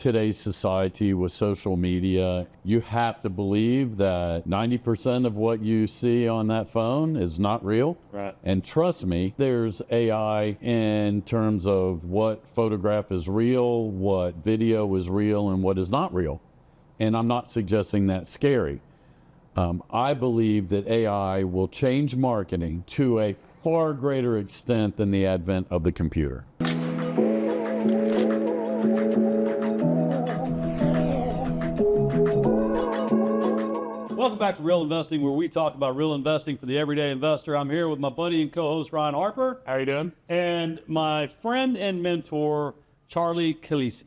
today's society with social media, you have to believe that 90% of what you see on that phone is not real. Right. And trust me, there's AI in terms of what photograph is real, what video is real, and what is not real. And I'm not suggesting that's scary. I believe that AI will change marketing to a far greater extent than the advent of the computer. Welcome back to Real Investing, where we talk about real investing for the everyday investor. I'm here with my buddy and co-host, Ryan Harper. How you doing? And my friend and mentor, Charlie Calise.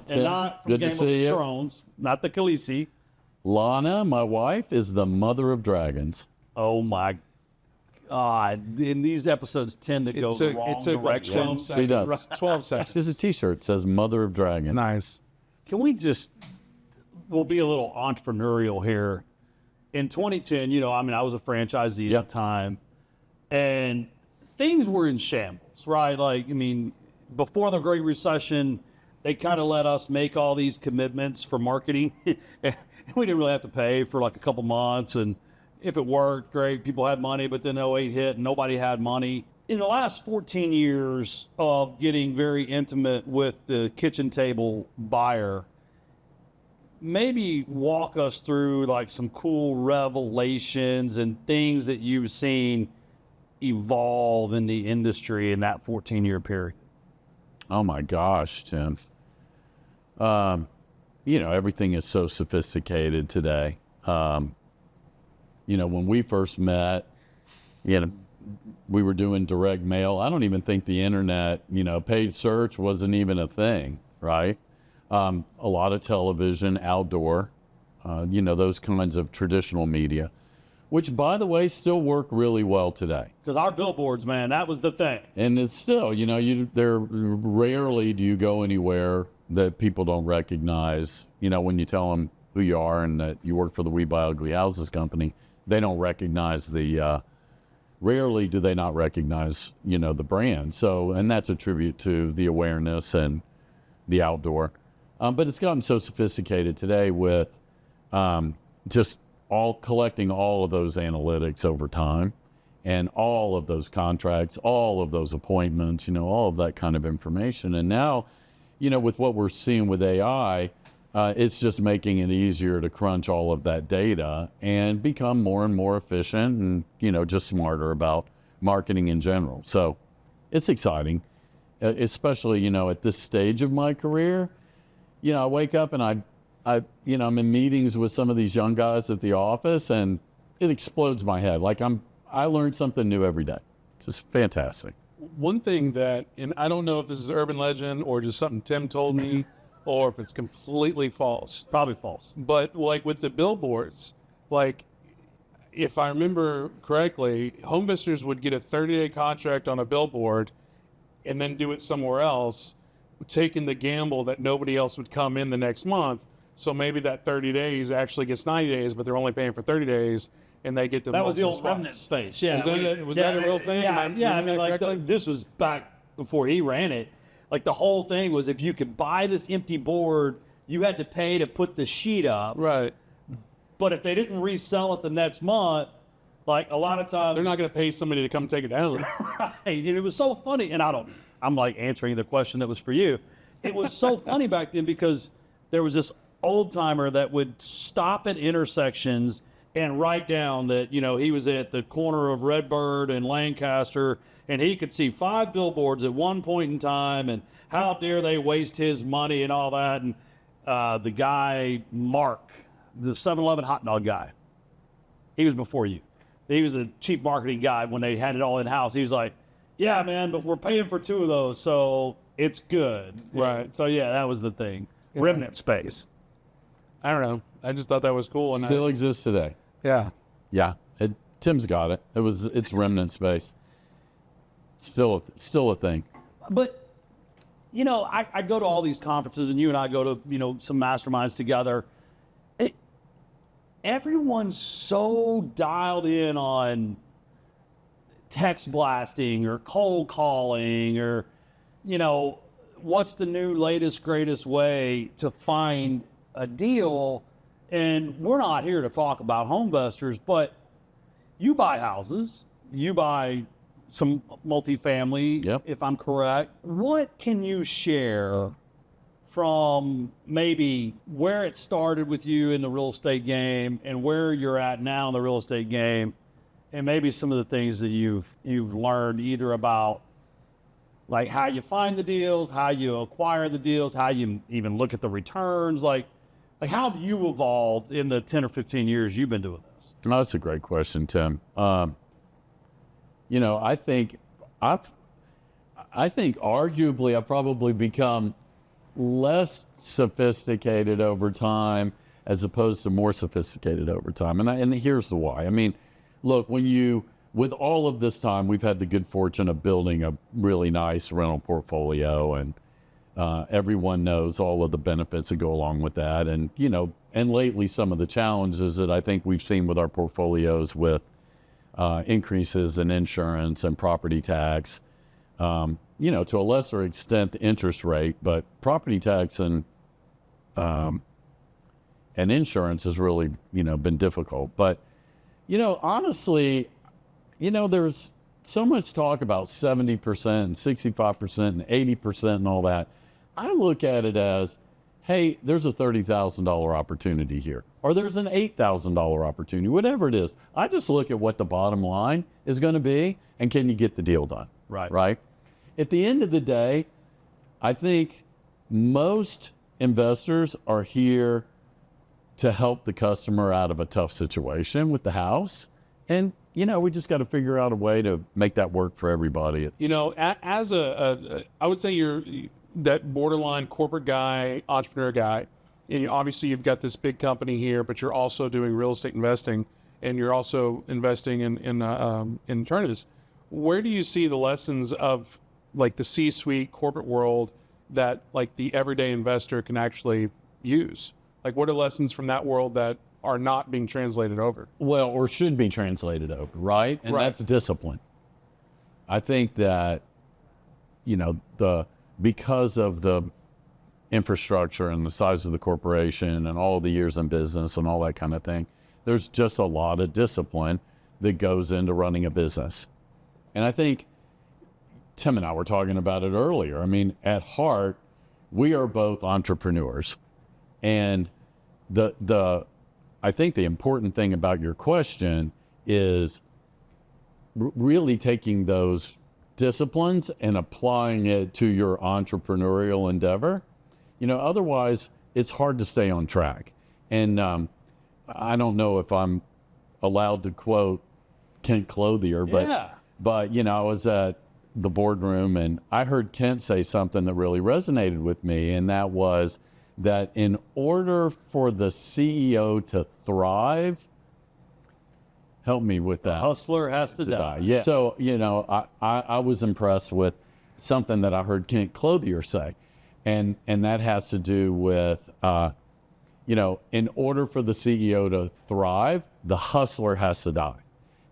And not from Good to Game see of you. Thrones, not the Calise. Lana, my wife, is the mother of dragons. Oh my God. And these episodes tend to go the wrong direction. She does. 12 seconds. She has a t-shirt that says Mother of Dragons. Nice. Can we just, we'll be a little entrepreneurial here. In 2010, I was a franchisee at the time, and things were in shambles, right? Before the Great Recession, they kind of let us make all these commitments for marketing. We didn't really have to pay for like a couple months, and if it worked, great, people had money, but then 08 hit and nobody had money. In the last 14 years of getting very intimate with the kitchen table buyer, maybe walk us through like some cool revelations and things that you've seen evolve in the industry in that 14-year period. Oh my gosh, Tim. Everything is so sophisticated today. When we first met, we were doing direct mail. I don't even think the internet, paid search wasn't even a thing, right? A lot of television, outdoor, those kinds of traditional media, which, by the way, still work really well today. Because our billboards, man, that was the thing. And it's still, there rarely do you go anywhere that people don't recognize, when you tell them who you are and that you work for the We Buy Ugly Houses company, they don't recognize rarely do they not recognize, the brand. So, and that's a tribute to the awareness and the outdoor. But it's gotten so sophisticated today with just collecting all of those analytics over time and all of those contracts, all of those appointments, all of that kind of information. And now, with what we're seeing with AI, it's just making it easier to crunch all of that data and become more and more efficient and, just smarter about marketing in general. So it's exciting, especially, at this stage of my career. I wake up and I'm in meetings with some of these young guys at the office, and it explodes my head. I learn something new every day. It's just fantastic. One thing that, and I don't know if this is urban legend or just something Tim told me, or if it's completely false. Probably false. But with the billboards, if I remember correctly, home visitors would get a 30-day contract on a billboard and then do it somewhere else, taking the gamble that nobody else would come in the next month. So maybe that 30 days actually gets 90 days, but they're only paying for 30 days. And they get to that was the old remnant space. Yeah, was that a real thing? This was back before he ran it. The whole thing was, if you could buy this empty board, you had to pay to put the sheet up. Right. But if they didn't resell it the next month, a lot of times they're not going to pay somebody to come take it down. Right. And it was so funny. And I'm answering the question that was for you. It was so funny back then because there was this old timer that would stop at intersections and write down that, he was at the corner of Redbird and Lancaster, and he could see 5 billboards at one point in time, and how dare they waste his money and all that. And the guy, Mark, the 7-Eleven hot dog guy, he was before you. He was a chief marketing guy when they had it all in-house. He was like, yeah, man, but we're paying for 2 of those, so it's good. Right. So, yeah, that was the thing. Yeah. Remnant space. I don't know. I just thought that was cool. And Still exists today. Yeah. Yeah. Tim's got it. It's remnant space. Still a thing. But, I go to all these conferences, and you and I go to, some masterminds together. Everyone's so dialed in on text blasting or cold calling or, what's the new, latest, greatest way to find a deal? And we're not here to talk about home investors, but you buy houses, you buy some multifamily, Yep. if I'm correct. What can you share from maybe where it started with you in the real estate game and where you're at now in the real estate game, and maybe some of the things that you've learned either about like how you find the deals, how you acquire the deals, how you even look at the returns, like how have you evolved in the 10 or 15 years you've been doing this? No, that's a great question, Tim. You know, I think arguably I've probably become less sophisticated over time as opposed to more sophisticated over time. And here's the why. I mean, look, with all of this time, we've had the good fortune of building a really nice rental portfolio, and everyone knows all of the benefits that go along with that. And, you know, and lately some of the challenges that I think we've seen with our portfolios with increases in insurance and property tax, you know, to a lesser extent, the interest rate, but property tax and insurance has really, you know, been difficult. But, you know, honestly, you know, there's so much talk about 70% and 65% and 80% and all that. I look at it as, hey, there's a $30,000 opportunity here, or there's an $8,000 opportunity, whatever it is. I just look at what the bottom line is going to be, and can you get the deal done? Right. At the end of the day, I think most investors are here to help the customer out of a tough situation with the house. And, you know, we just got to figure out a way to make that work for everybody. You know, as I would say you're that borderline corporate guy, entrepreneur guy, and obviously you've got this big company here, but you're also doing real estate investing, and you're also investing in Ternus. Where do you see the lessons of like the C-suite corporate world that like the everyday investor can actually use? Like, what are lessons from that world that are not being translated over? Well, or should be translated over, right? And Right. that's discipline. I think that, you know, because of the infrastructure and the size of the corporation and all the years in business and all that kind of thing, there's just a lot of discipline that goes into running a business. And I think Tim and I were talking about it earlier. I mean, at heart, we are both entrepreneurs. And I think the important thing about your question is really taking those disciplines and applying it to your entrepreneurial endeavor. You know, otherwise it's hard to stay on track. And I don't know if I'm allowed to quote Kent Clothier, but you know, I was at the boardroom and I heard Kent say something that really resonated with me, and that was that in order for the CEO to thrive, help me with that. Hustler has to die. Yeah. So, you know, I was impressed with something that I heard Kent Clothier say, and that has to do with, you know, in order for the CEO to thrive, the hustler has to die.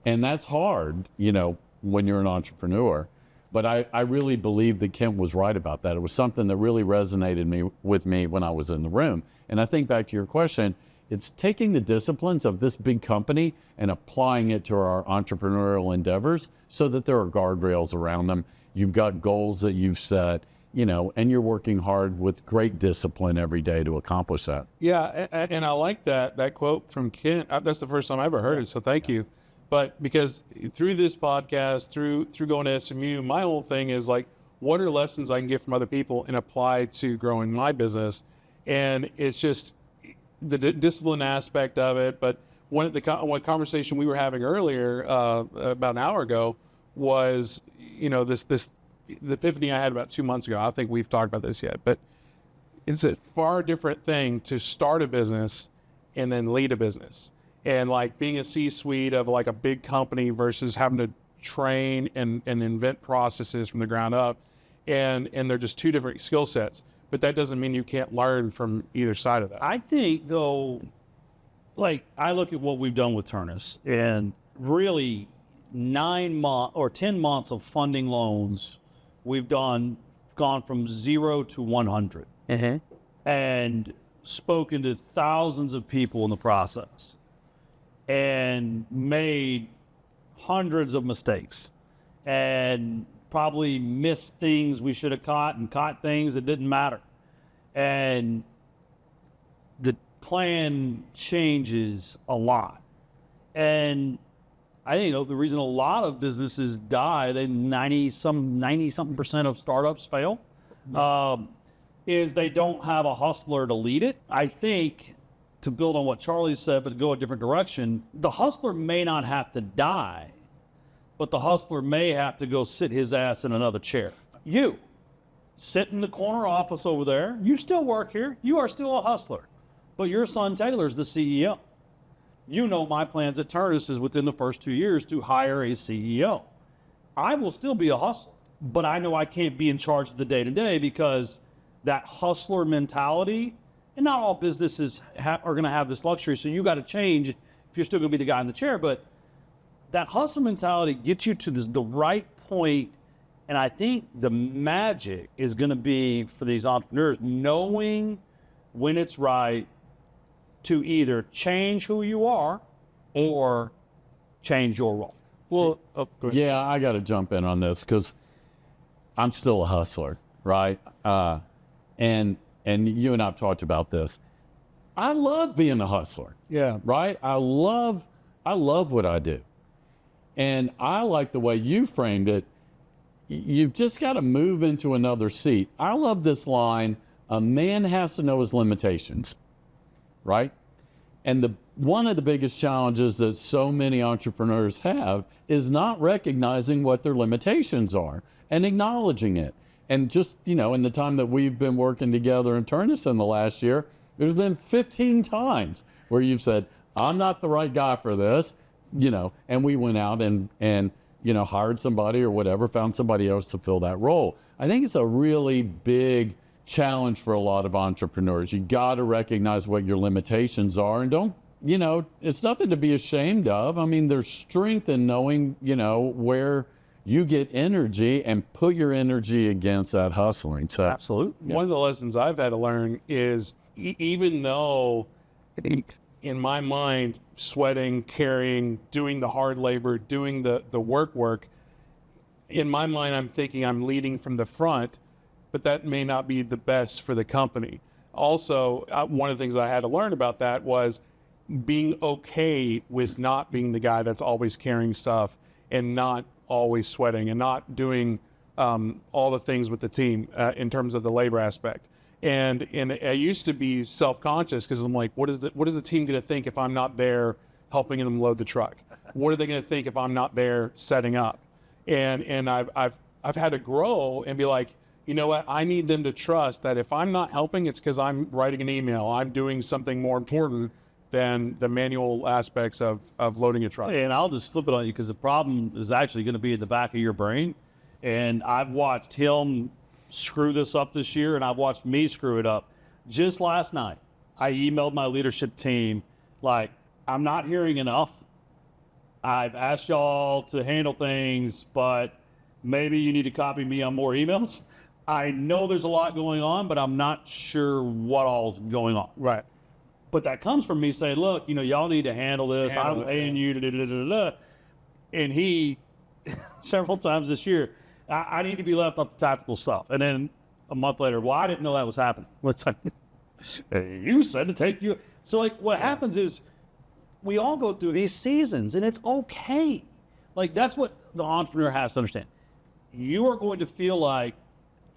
And that's hard, you know, when you're an entrepreneur. But I really believe that Kent was right about that. It was something that really resonated with me when I was in the room. And I think back to your question, it's taking the disciplines of this big company and applying it to our entrepreneurial endeavors so that there are guardrails around them. You've got goals that you've set, you know, and you're working hard with great discipline every day to accomplish that. Yeah, and I like that quote from Kent. That's the first time I ever heard it, so thank you. But because through this podcast, through going to SMU, my whole thing is like, what are lessons I can get from other people and apply to growing my business? And it's just the discipline aspect of it. But one conversation we were having earlier, about an hour ago, was, you know, the epiphany I had about 2 months ago. I don't think we've talked about this yet, but it's a far different thing to start a business and then lead a business. And like being a C-suite of like a big company versus having to train and invent processes from the ground up. And they're just two different skill sets. But that doesn't mean you can't learn from either side of that. I think though, like I look at what we've done with Ternus, and really 9 months or 10 months of funding loans. We've done gone from 0 to 100 and spoken to thousands of people in the process and made hundreds of mistakes and probably missed things we should have caught and caught things that didn't matter. And the plan changes a lot. And I think, the reason a lot of businesses die, 90-something% of startups fail, is they don't have a hustler to lead it. I think, to build on what Charlie said, but to go a different direction, the hustler may not have to die, but the hustler may have to go sit his ass in another chair. You, sit in the corner office over there. You still work here. You are still a hustler, but your son Taylor's the CEO. You know my plans at Ternus is within the first 2 years to hire a CEO. I will still be a hustler, but I know I can't be in charge of the day-to-day because that hustler mentality, and not all businesses are going to have this luxury, so you got to change if you're still going to be the guy in the chair, but that hustle mentality gets you to the right point, and I think the magic is going to be for these entrepreneurs knowing when it's right to either change who you are or change your role. Well, go ahead. Yeah, I got to jump in on this because I'm still a hustler, right? And you and I've talked about this. I love being a hustler. Yeah. Right? I love what I do. And I like the way you framed it. You've just got to move into another seat. I love this line, a man has to know his limitations, right? And one of the biggest challenges that so many entrepreneurs have is not recognizing what their limitations are and acknowledging it. And just, in the time that we've been working together in Ternus in the last year, there's been 15 times where you've said, I'm not the right guy for this, and we went out and hired somebody or whatever, found somebody else to fill that role. I think it's a really big challenge for a lot of entrepreneurs. You got to recognize what your limitations are and don't, it's nothing to be ashamed of. I mean, there's strength in knowing, where you get energy and put your energy against that hustling. So Absolutely. One of the lessons I've had to learn is even though in my mind, sweating, carrying, doing the hard labor, doing the work, in my mind, I'm thinking I'm leading from the front, but that may not be the best for the company. Also, one of the things I had to learn about that was being okay with not being the guy that's always carrying stuff and not always sweating and not doing all the things with the team in terms of the labor aspect. And I used to be self-conscious because I'm like, what is the team going to think if I'm not there helping them load the truck? What are they going to think if I'm not there setting up? And I've had to grow and be like, you know what? I need them to trust that if I'm not helping, it's because I'm writing an email. I'm doing something more important than the manual aspects of loading a truck. And I'll just flip it on you because the problem is actually going to be in the back of your brain. And I've watched him screw this up this year, and I've watched me screw it up. Just last night, I emailed my leadership team, like, I'm not hearing enough. I've asked y'all to handle things, but maybe you need to copy me on more emails. I know there's a lot going on, but I'm not sure what all's going on. Right. But that comes from me saying, look, y'all need to handle this. I'm paying you. And he, several times this year, I need to be left off the tactical stuff. And then a month later, well, I didn't know that was happening. It's like, you said to take you. So what happens is we all go through these seasons and it's okay. That's what the entrepreneur has to understand. You are going to feel like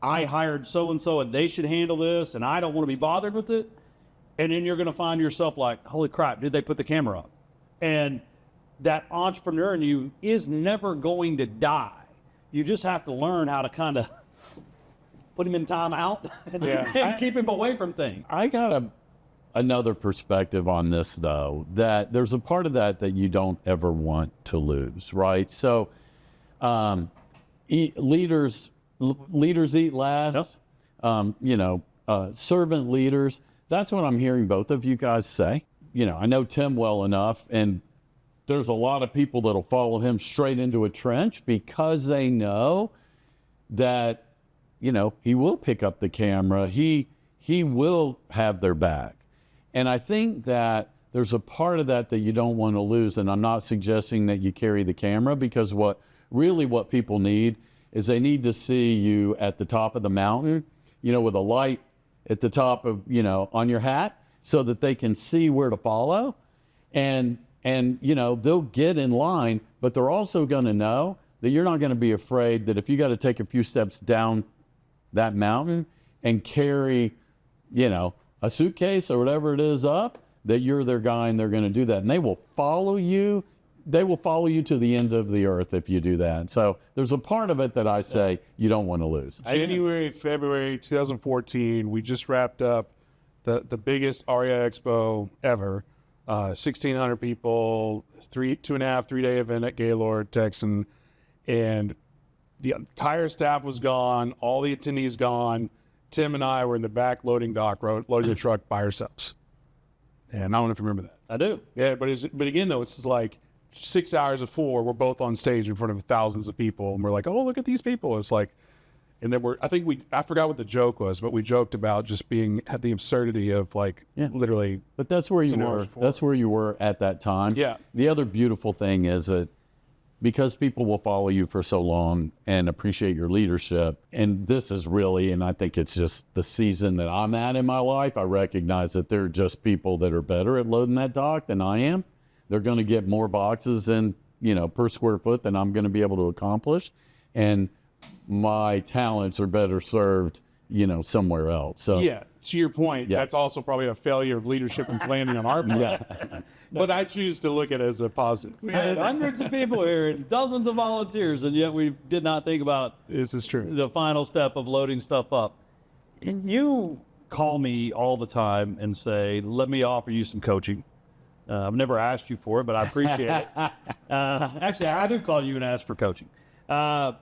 I hired so-and-so and they should handle this and I don't want to be bothered with it. And then you're going to find yourself like, holy crap, did they put the camera up? And that entrepreneur in you is never going to die. You just have to learn how to kind of put him in timeout and keep him away from things. I got another perspective on this, though, that there's a part of that you don't ever want to lose, right? So leaders eat last, servant leaders. That's what I'm hearing both of you guys say. I know Tim well enough, and there's a lot of people that'll follow him straight into a trench because they know that, he will pick up the camera. He will have their back. And I think that there's a part of that you don't want to lose. And I'm not suggesting that you carry the camera, because what people need is they need to see you at the top of the mountain, with a light at the top of, on your hat, so that they can see where to follow. And they'll get in line, but they're also going to know that you're not going to be afraid that if you got to take a few steps down that mountain and carry, a suitcase or whatever it is up, that you're their guy and they're going to do that. And they will follow you. They will follow you to the end of the earth if you do that. So there's a part of it that I say you don't want to lose. January, February 2014, we just wrapped up the biggest REI Expo ever. 1,600 people, 2.5-3 day event at Gaylord, Texan. And the entire staff was gone, all the attendees gone. Tim and I were in the back loading dock, loading the truck by ourselves. And I don't know if you remember that. I do. Yeah, but again, though, it's just like 6 hours before, we're both on stage in front of thousands of people, and we're like, oh, look at these people. It's like, and then I forgot what the joke was, but we joked about just had the absurdity of literally. But that's where you were. That's where you were at that time. Yeah. The other beautiful thing is that because people will follow you for so long and appreciate your leadership, and this is really, and I think it's just the season that I'm at in my life, I recognize that there are just people that are better at loading that dock than I am. They're going to get more boxes in, per square foot than I'm going to be able to accomplish. And my talents are better served, somewhere else. So yeah, to your point, that's also probably a failure of leadership and planning on our part. Yeah. But I choose to look at it as a positive. We had hundreds of people here and dozens of volunteers, and yet we did not think about This is true. the final step of loading stuff up. And you call me all the time and say, let me offer you some coaching. I've never asked you for it, but I appreciate it. Actually, I do call you and ask for coaching.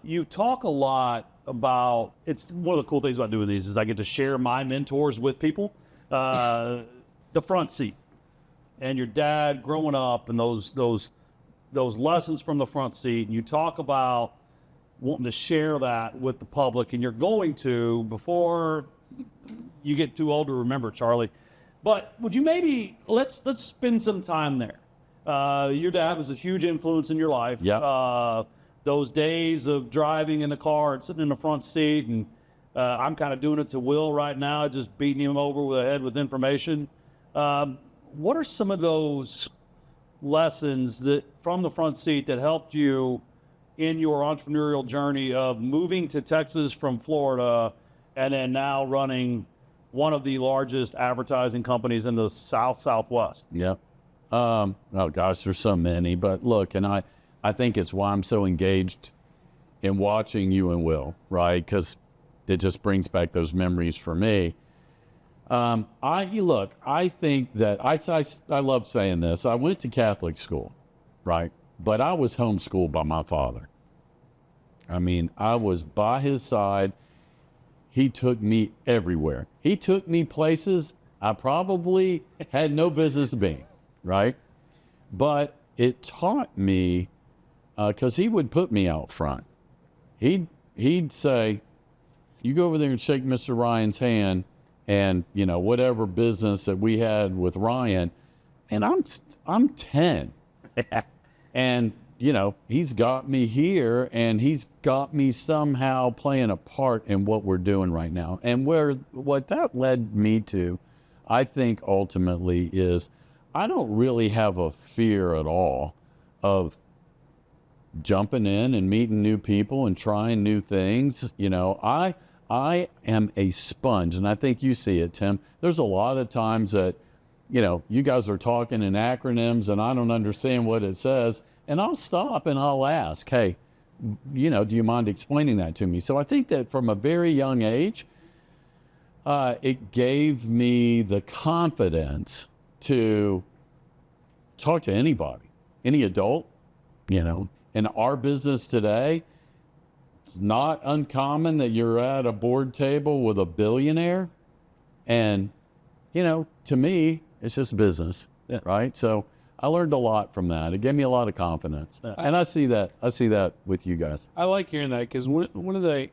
You talk a lot about, it's one of the cool things about doing these is I get to share my mentors with people. The front seat and your dad growing up and those lessons from the front seat. And you talk about wanting to share that with the public, and you're going to before you get too old to remember, Charlie. But would you let's spend some time there. Your dad was a huge influence in your life. Yeah. Those days of driving in the car and sitting in the front seat, and I'm kind of doing it to Will right now, just beating him over the head with information. What are some of those lessons that from the front seat that helped you in your entrepreneurial journey of moving to Texas from Florida and then now running one of the largest advertising companies in the Southwest? Yep. Oh gosh, there's so many, but look, and I think it's why I'm so engaged in watching you and Will, right? Because it just brings back those memories for me. I think that I love saying this. I went to Catholic school, right? But I was homeschooled by my father. I mean, I was by his side. He took me everywhere. He took me places I probably had no business being, right? But it taught me, because he would put me out front. He'd say, you go over there and shake Mr. Ryan's hand, and whatever business that we had with Ryan, and I'm 10, and he's got me here, and he's got me somehow playing a part in what we're doing right now. And what that led me to, I think ultimately is I don't really have a fear at all of jumping in and meeting new people and trying new things. I am a sponge, and I think you see it, Tim. There's a lot of times that, you guys are talking in acronyms and I don't understand what it says, and I'll stop and I'll ask, hey, do you mind explaining that to me? So I think that from a very young age, it gave me the confidence to talk to anybody, any adult. In our business today, it's not uncommon that you're at a board table with a billionaire, and to me it's just business, right? So I learned a lot from that. It gave me a lot of confidence, and I see that with you guys. I like hearing that because one of the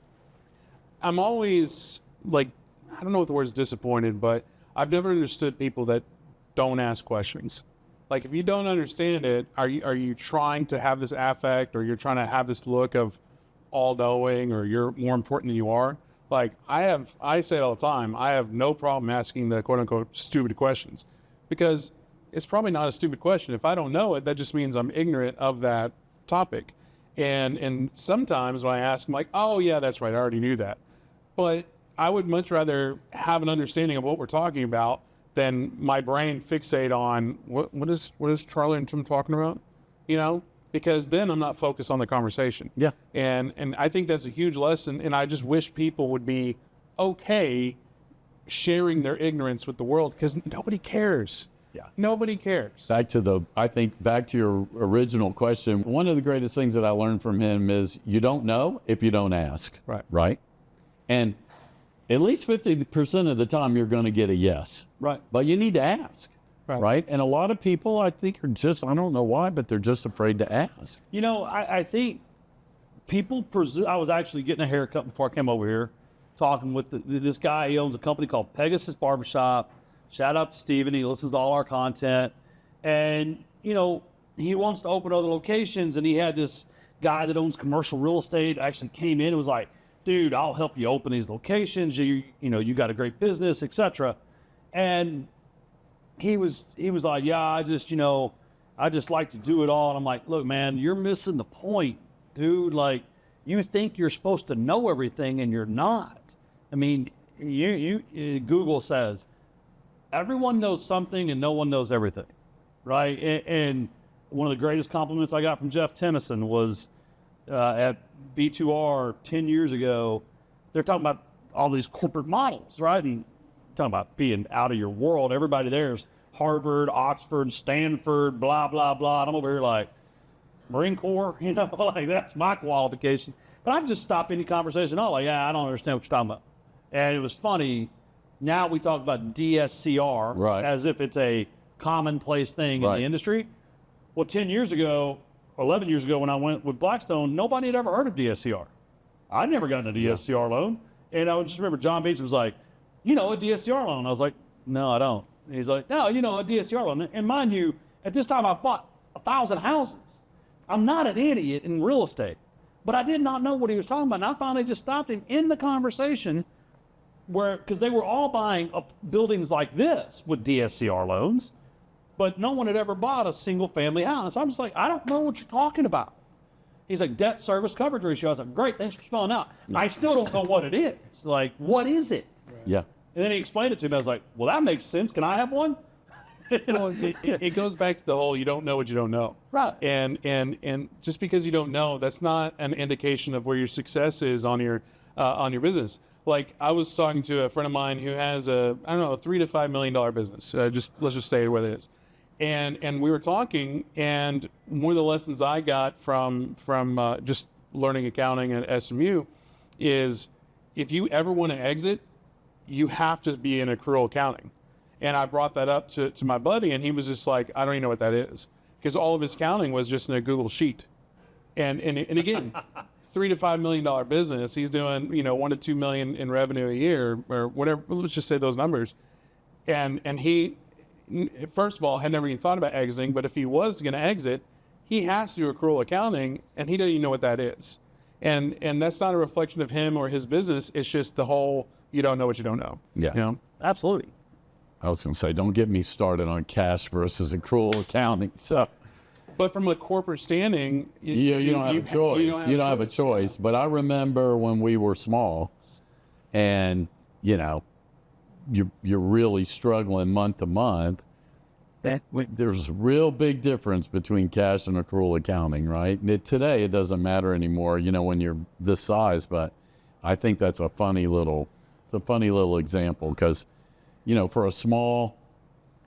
I'm always like, I don't know what the word is, disappointed, but I've never understood people that don't ask questions. Like, if you don't understand it, are you trying to have this affect, or you're trying to have this look of all knowing, or you're more important than you are? Like, I say it all the time, I have no problem asking the quote unquote stupid questions, because it's probably not a stupid question. If I don't know it, that just means I'm ignorant of that topic. And sometimes when I ask, I'm like, oh yeah, that's right, I already knew that. But I would much rather have an understanding of what we're talking about than my brain fixate on what is Charlie and Tim talking about, you know? Because then I'm not focused on the conversation. Yeah. And I think that's a huge lesson. And I just wish people would be okay sharing their ignorance with the world, because nobody cares. Yeah. Nobody cares. Back to your original question, one of the greatest things that I learned from him is you don't know if you don't ask. Right. Right? And at least 50% of the time you're going to get a yes. Right. But you need to ask. Right. Right? And a lot of people, I think, are just, I don't know why, but they're just afraid to ask. You know, I think people presume. I was actually getting a haircut before I came over here, talking with this guy. He owns a company called Pegasus Barbershop. Shout out to Steven. He listens to all our content. And, you know, he wants to open other locations. And he had this guy that owns commercial real estate actually came in and was like, dude, I'll help you open these locations. You know, you got a great business, etc. And he was like, yeah, I just like to do it all. And I'm like, look, man, you're missing the point, dude. Like, you think you're supposed to know everything and you're not. I mean, Google says everyone knows something and no one knows everything, right? And one of the greatest compliments I got from Jeff Tennyson was at B2R 10 years ago. They're talking about all these corporate models, right? And talking about being out of your world. Everybody there's Harvard, Oxford, Stanford, blah, blah, blah. And I'm over here like, Marine Corps, you know, like that's my qualification. But I just stop any conversation. Oh, like, yeah, I don't understand what you're talking about. And it was funny. Now we talk about DSCR Right. as if it's a commonplace thing in Right. the industry. Well, 10 years ago, or 11 years ago when I went with Blackstone, nobody had ever heard of DSCR. I'd never gotten a DSCR loan. And I just remember John Beach was like, you know, a DSCR loan. I was like, no, I don't. And he's like, no, you know, a DSCR loan. And mind you, at this time I've bought 1,000 houses. I'm not an idiot in real estate, but I did not know what he was talking about. And I finally just stopped him in the conversation because they were all buying buildings like this with DSCR loans, but no one had ever bought a single family house. I'm just like, I don't know what you're talking about. He's like, debt service coverage ratio. I was like, great, thanks for spelling out. I still don't know what it is. Like, what is it? Yeah. And then he explained it to me. I was like, well, that makes sense. Can I have one? Well, it goes back to the whole, you don't know what you don't know. Right. And just because you don't know, that's not an indication of where your success is on your business. Like, I was talking to a friend of mine who has a $3 to $5 million business. Let's just say what it is. And we were talking, and one of the lessons I got from just learning accounting at SMU is, if you ever want to exit, you have to be in accrual accounting. And I brought that up to my buddy, and he was just like, I don't even know what that is, because all of his accounting was just in a Google sheet. And again, $3 to $5 million business, he's doing, $1 to $2 million in revenue a year, or whatever. Let's just say those numbers. And he, first of all, had never even thought about exiting. But if he was going to exit, he has to do accrual accounting, and he doesn't even know what that is. And that's not a reflection of him or his business. It's just the whole, you don't know what you don't know. Yeah. Absolutely. I was going to say, don't get me started on cash versus accrual accounting. So, but from a corporate standing, you don't have a choice. You don't have a choice. But I remember when we were small, and you're really struggling month to month. There's a real big difference between cash and accrual accounting, right? Today it doesn't matter anymore, when you're this size. But I think that's a funny little example, because for a small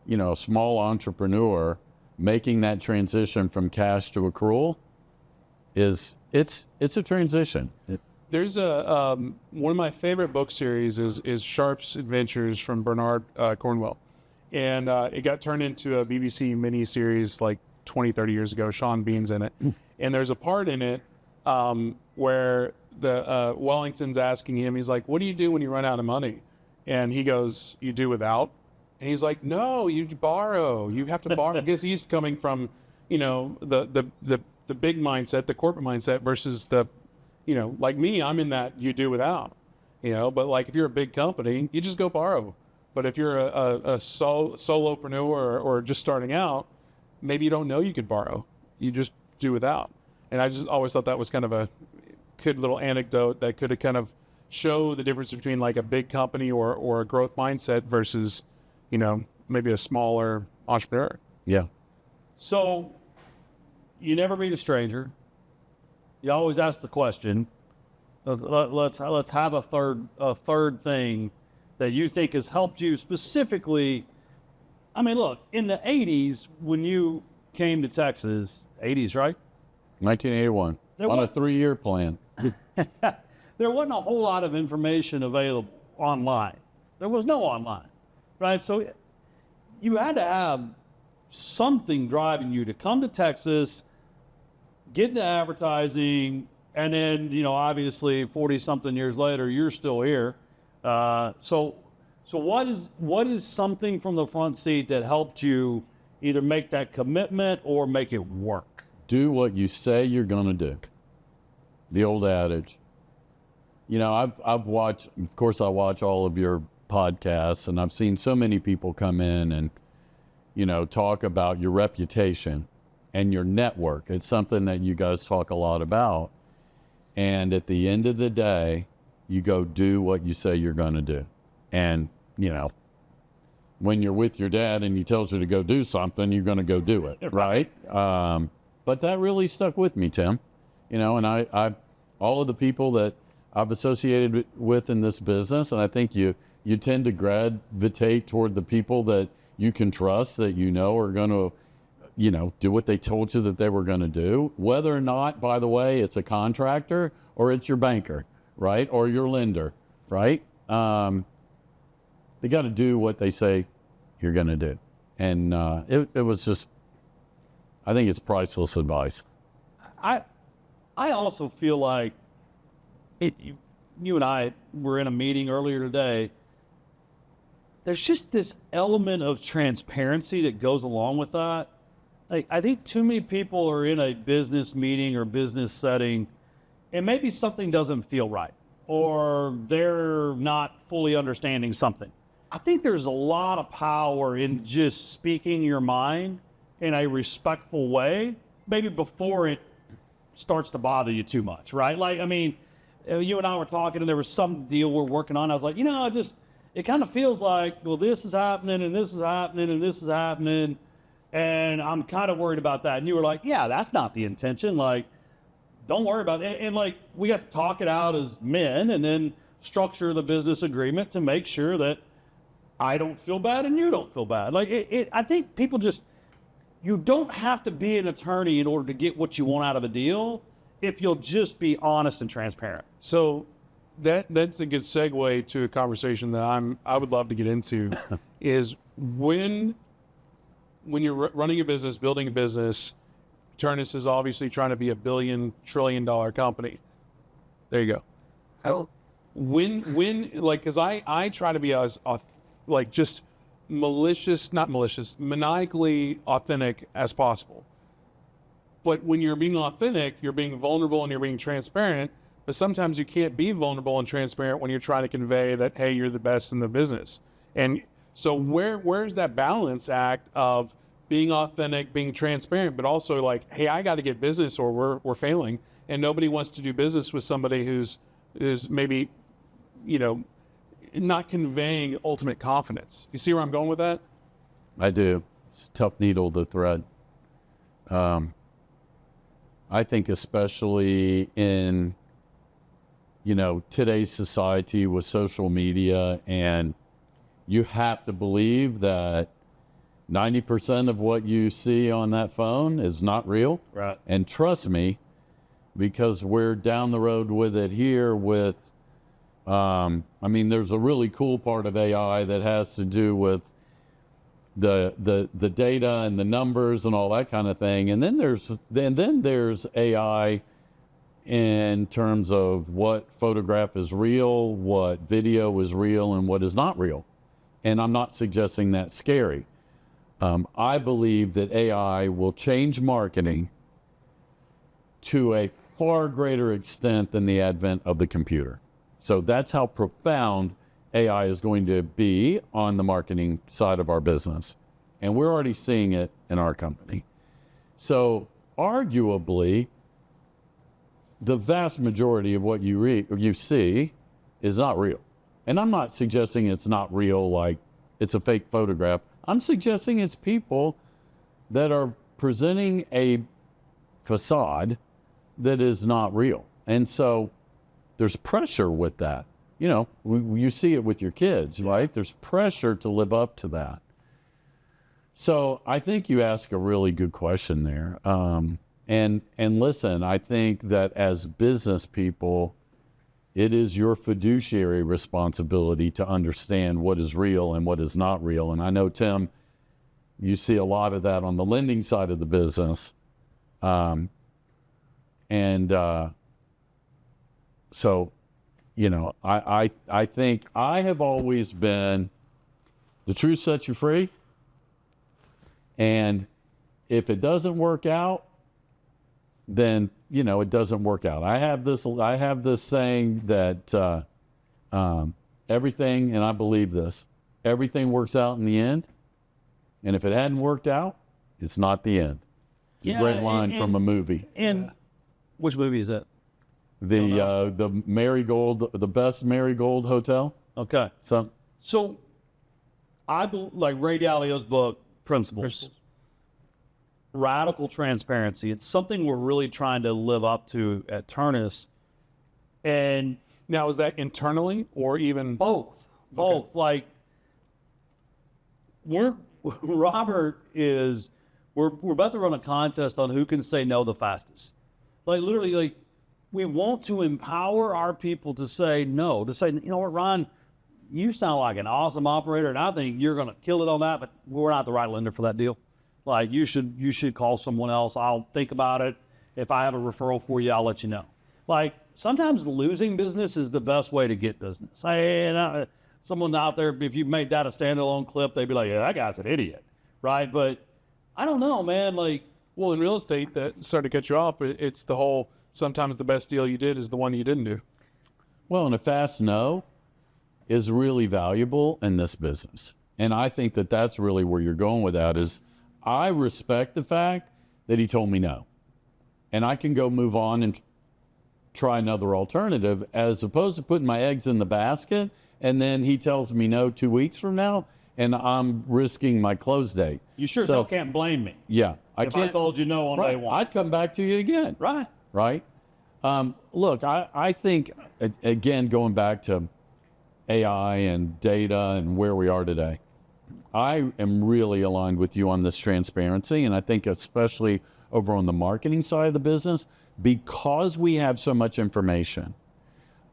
entrepreneur, making that transition from cash to accrual it's a transition. There's one of my favorite book series is Sharpe's Adventures from Bernard Cornwell. And it got turned into a BBC miniseries like 20, 30 years ago. Sean Bean's in it. And there's a part in it where Wellington's asking him, he's like, what do you do when you run out of money? And he goes, you do without. And he's like, no, you borrow. You have to borrow. Because he's coming from, you know, the big mindset, the corporate mindset versus the, you know, like me, I'm in that you do without, you know, but like if you're a big company, you just go borrow. But if you're a solopreneur or just starting out, maybe you don't know you could borrow. You just do without. And I just always thought that was kind of a good little anecdote that could have kind of show the difference between like a big company or a growth mindset versus, you know, maybe a smaller entrepreneur. Yeah. So you never meet a stranger. You always ask the question. Let's have a third thing that you think has helped you specifically. I mean, look, in the 80s, when you came to Texas, 80s, right? 1981, on a 3-year plan. There wasn't a whole lot of information available online. There was no online, right? So you had to have something driving you to come to Texas, get into advertising, and then, you know, obviously 40-something years later, you're still here. So what is something from the front seat that helped you either make that commitment or make it work? Do what you say you're going to do. The old adage. You know, I've watched, of course, I watch all of your podcasts, and I've seen so many people come in and, you know, talk about your reputation and your network. It's something that you guys talk a lot about. And at the end of the day, you go do what you say you're going to do. And, you know, when you're with your dad and he tells you to go do something, you're going to go do it, right? But that really stuck with me, Tim. You know, and I all of the people that I've associated with in this business, and I think you tend to gravitate toward the people that you can trust, that you know are going to, you know, do what they told you that they were going to do, whether or not, by the way, it's a contractor or it's your banker, right? Or your lender, right? They got to do what they say you're going to do. And it was just, I think it's priceless advice. I also feel like you and I were in a meeting earlier today. There's just this element of transparency that goes along with that. Like, I think too many people are in a business meeting or business setting, and maybe something doesn't feel right, or they're not fully understanding something. I think there's a lot of power in just speaking your mind in a respectful way, maybe before it starts to bother you too much, right? Like, I mean, you and I were talking, and there was some deal we're working on. I was like, you know, it kind of feels like, well, this is happening, and this is happening, and this is happening, and I'm kind of worried about that. And you were like, yeah, that's not the intention. Like, don't worry about it. And like, we got to talk it out as men, and then structure the business agreement to make sure that I don't feel bad and you don't feel bad. Like, I think people just, you don't have to be an attorney in order to get what you want out of a deal if you'll just be honest and transparent. So that's a good segue to a conversation that I would love to get into is when you're running a business, building a business, Ternus is obviously trying to be a $1 trillion company. There you go. Oh. When like, cause I try to be as like just maniacally authentic as possible. But when you're being authentic, you're being vulnerable and you're being transparent, but sometimes you can't be vulnerable and transparent when you're trying to convey that, hey, you're the best in the business. And so where's that balance act of being authentic, being transparent, but also like, hey, I got to get business or we're failing. And nobody wants to do business with somebody who's maybe, you know, not conveying ultimate confidence. You see where I'm going with that? I do. It's a tough needle to thread. I think especially in, you know, today's society with social media, and you have to believe that 90% of what you see on that phone is not real. Right. And trust me, because we're down the road with it here with, I mean, there's a really cool part of AI that has to do with the data and the numbers and all that kind of thing. And then there's AI in terms of what photograph is real, what video is real, and what is not real. And I'm not suggesting that's scary. I believe that AI will change marketing to a far greater extent than the advent of the computer. So that's how profound AI is going to be on the marketing side of our business. And we're already seeing it in our company. So arguably, the vast majority of what you see is not real. And I'm not suggesting it's not real like it's a fake photograph. I'm suggesting it's people that are presenting a facade that is not real. And so there's pressure with that. You know, you see it with your kids, right? There's pressure to live up to that. So I think you ask a really good question there. And listen, I think that as business people, it is your fiduciary responsibility to understand what is real and what is not real. And I know, Tim, you see a lot of that on the lending side of the business. So, you know, I think I have always been the truth sets you free. And if it doesn't work out, then, you know, it doesn't work out. I have this saying that everything, and I believe this, everything works out in the end. And if it hadn't worked out, it's not the end. It's a great line from a movie. And which movie is that? The Marigold, the best Marigold Hotel. Okay. So like Ray Dalio's book, Principles. Radical transparency. It's something we're really trying to live up to at Ternus. And now, is that internally or even both? Both. Okay. Like we're about to run a contest on who can say no the fastest. Like literally, like we want to empower our people to say no, to say, you know what, Ron, you sound like an awesome operator, and I think you're going to kill it on that, but we're not the right lender for that deal. Like you should call someone else. I'll think about it. If I have a referral for you, I'll let you know. Like sometimes losing business is the best way to get business. Someone out there, if you made that a standalone clip, they'd be like, yeah, that guy's an idiot, right? But I don't know, man. Like, well, in real estate, that sorry to cut you off, but it's the whole, sometimes the best deal you did is the one you didn't do. Well, and a fast no is really valuable in this business. And I think that that's really where you're going with that is I respect the fact that he told me no. And I can go move on and try another alternative as opposed to putting my eggs in the basket and then he tells me no 2 weeks from now and I'm risking my close date. You sure still can't blame me. Yeah. If I told you no on day one. I'd come back to you again. Right. Right? Look, I think, again, going back to AI and data and where we are today, I am really aligned with you on this transparency. And I think especially over on the marketing side of the business, because we have so much information,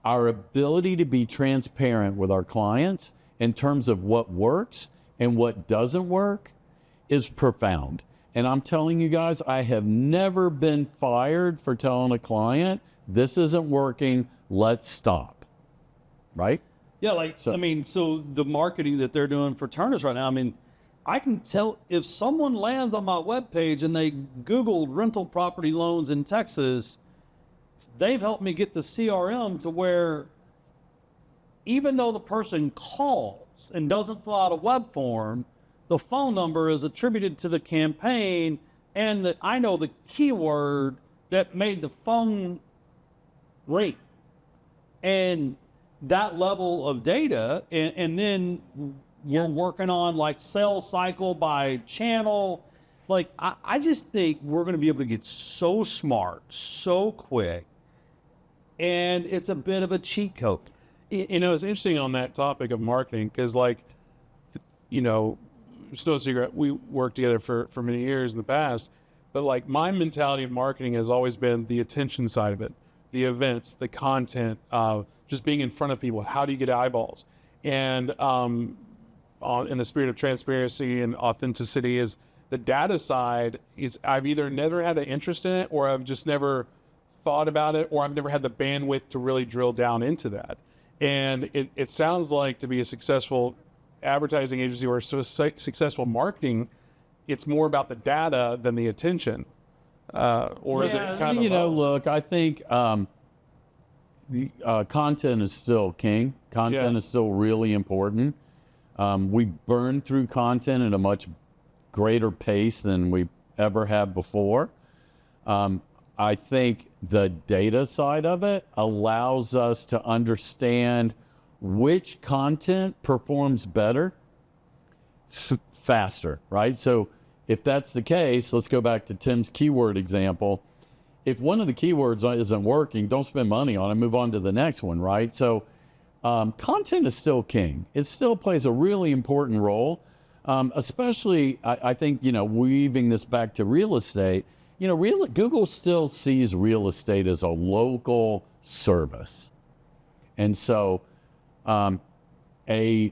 our ability to be transparent with our clients in terms of what works and what doesn't work is profound. And I'm telling you guys, I have never been fired for telling a client, this isn't working, let's stop. Right? Yeah, so the marketing that they're doing for Ternus right now, I mean, I can tell if someone lands on my webpage and they Googled rental property loans in Texas, they've helped me get the CRM to where even though the person calls and doesn't fill out a web form, the phone number is attributed to the campaign and that I know the keyword that made the phone ring. And that level of data, and then you're working on like sales cycle by channel. Like I just think we're going to be able to get so smart, so quick, and it's a bit of a cheat code. You know, it's interesting on that topic of marketing because, like, you know, it's no secret we worked together for many years in the past, but like my mentality of marketing has always been the attention side of it, the events, the content, just being in front of people. How do you get eyeballs? And in the spirit of transparency and authenticity is the data side is I've either never had an interest in it or I've just never thought about it, or I've never had the bandwidth to really drill down into that. And it sounds like to be a successful advertising agency or successful marketing, it's more about the data than the attention. Or is it kind of look, I think content is still king. Content is still really important. We burn through content at a much greater pace than we ever have before. I think the data side of it allows us to understand which content performs better faster, right? So if that's the case, let's go back to Tim's keyword example. If one of the keywords isn't working, don't spend money on it, move on to the next one, right? So content is still king. It still plays a really important role, especially, I think, weaving this back to real estate. Google still sees real estate as a local service. And so a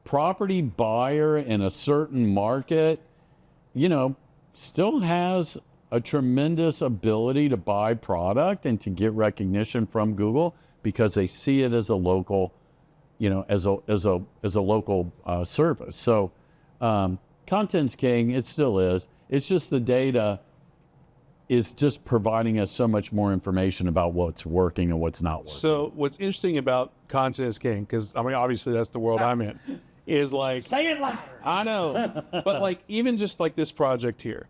property buyer in a certain market, still has a tremendous ability to buy product and to get recognition from Google because they see it as a local, as a local service. So content's king. It still is. It's just the data is just providing us so much more information about what's working and what's not working. So what's interesting about content is king, because obviously that's the world I'm in, is like, say it louder. I know, but like even just like this project here,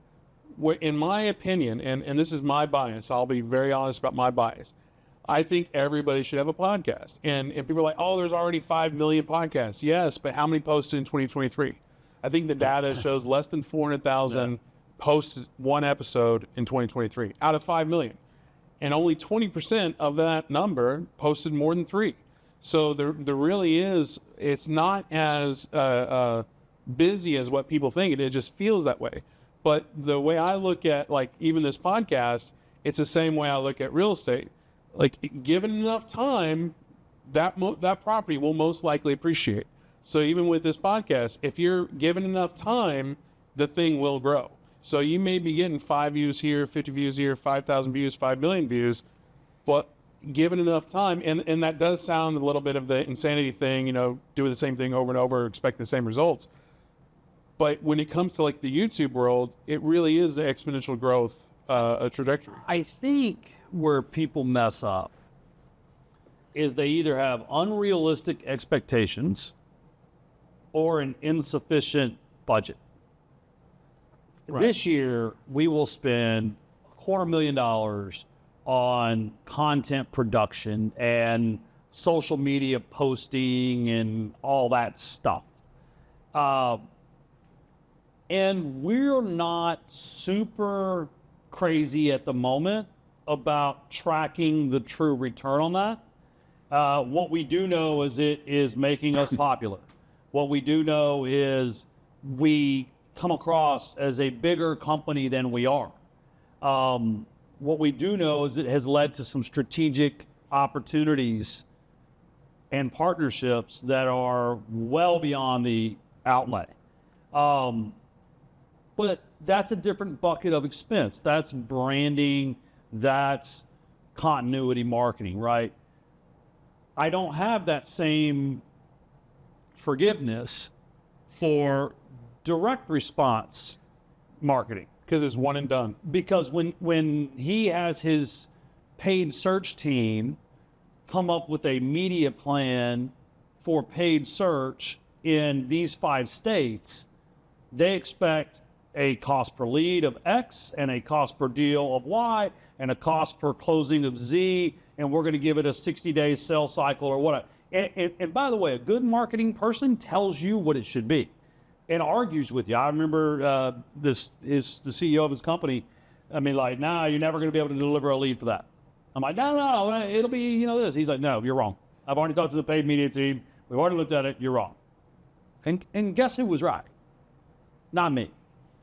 where in my opinion, and this is my bias, I'll be very honest about my bias. I think everybody should have a podcast. And people are like, oh, there's already 5 million podcasts. Yes, but how many posted in 2023? I think the data shows less than 400,000 posted one episode in 2023 out of 5 million. And only 20% of that number posted more than 3. So there really is, it's not as busy as what people think. It just feels that way. But the way I look at like even this podcast, it's the same way I look at real estate. Like given enough time, that property will most likely appreciate. So even with this podcast, if you're given enough time, the thing will grow. So you may be getting 5 views here, 50 views here, 5,000 views, 5 million views, but given enough time, and that does sound a little bit of the insanity thing, doing the same thing over and over, expecting the same results. But when it comes to like the YouTube world, it really is the exponential growth trajectory. I think where people mess up is they either have unrealistic expectations or an insufficient budget. Right. This year, we will spend $250,000 on content production and social media posting and all that stuff. And we're not super crazy at the moment about tracking the true return on that. What we do know is it is making us popular. What we do know is we come across as a bigger company than we are. What we do know is it has led to some strategic opportunities and partnerships that are well beyond the outlay. But that's a different bucket of expense. That's branding, that's continuity marketing, right? I don't have that same forgiveness for direct response marketing. Because it's one and done. Because when he has his paid search team come up with a media plan for paid search in these 5 states, they expect a cost per lead of X and a cost per deal of Y and a cost per closing of Z, and we're going to give it a 60-day sales cycle or whatever. And by the way, a good marketing person tells you what it should be and argues with you. I remember the CEO of his company. I mean, like, nah, you're never going to be able to deliver a lead for that. I'm like, no, it'll be, this. He's like, no, you're wrong. I've already talked to the paid media team. We've already looked at it. You're wrong. And guess who was right? Not me,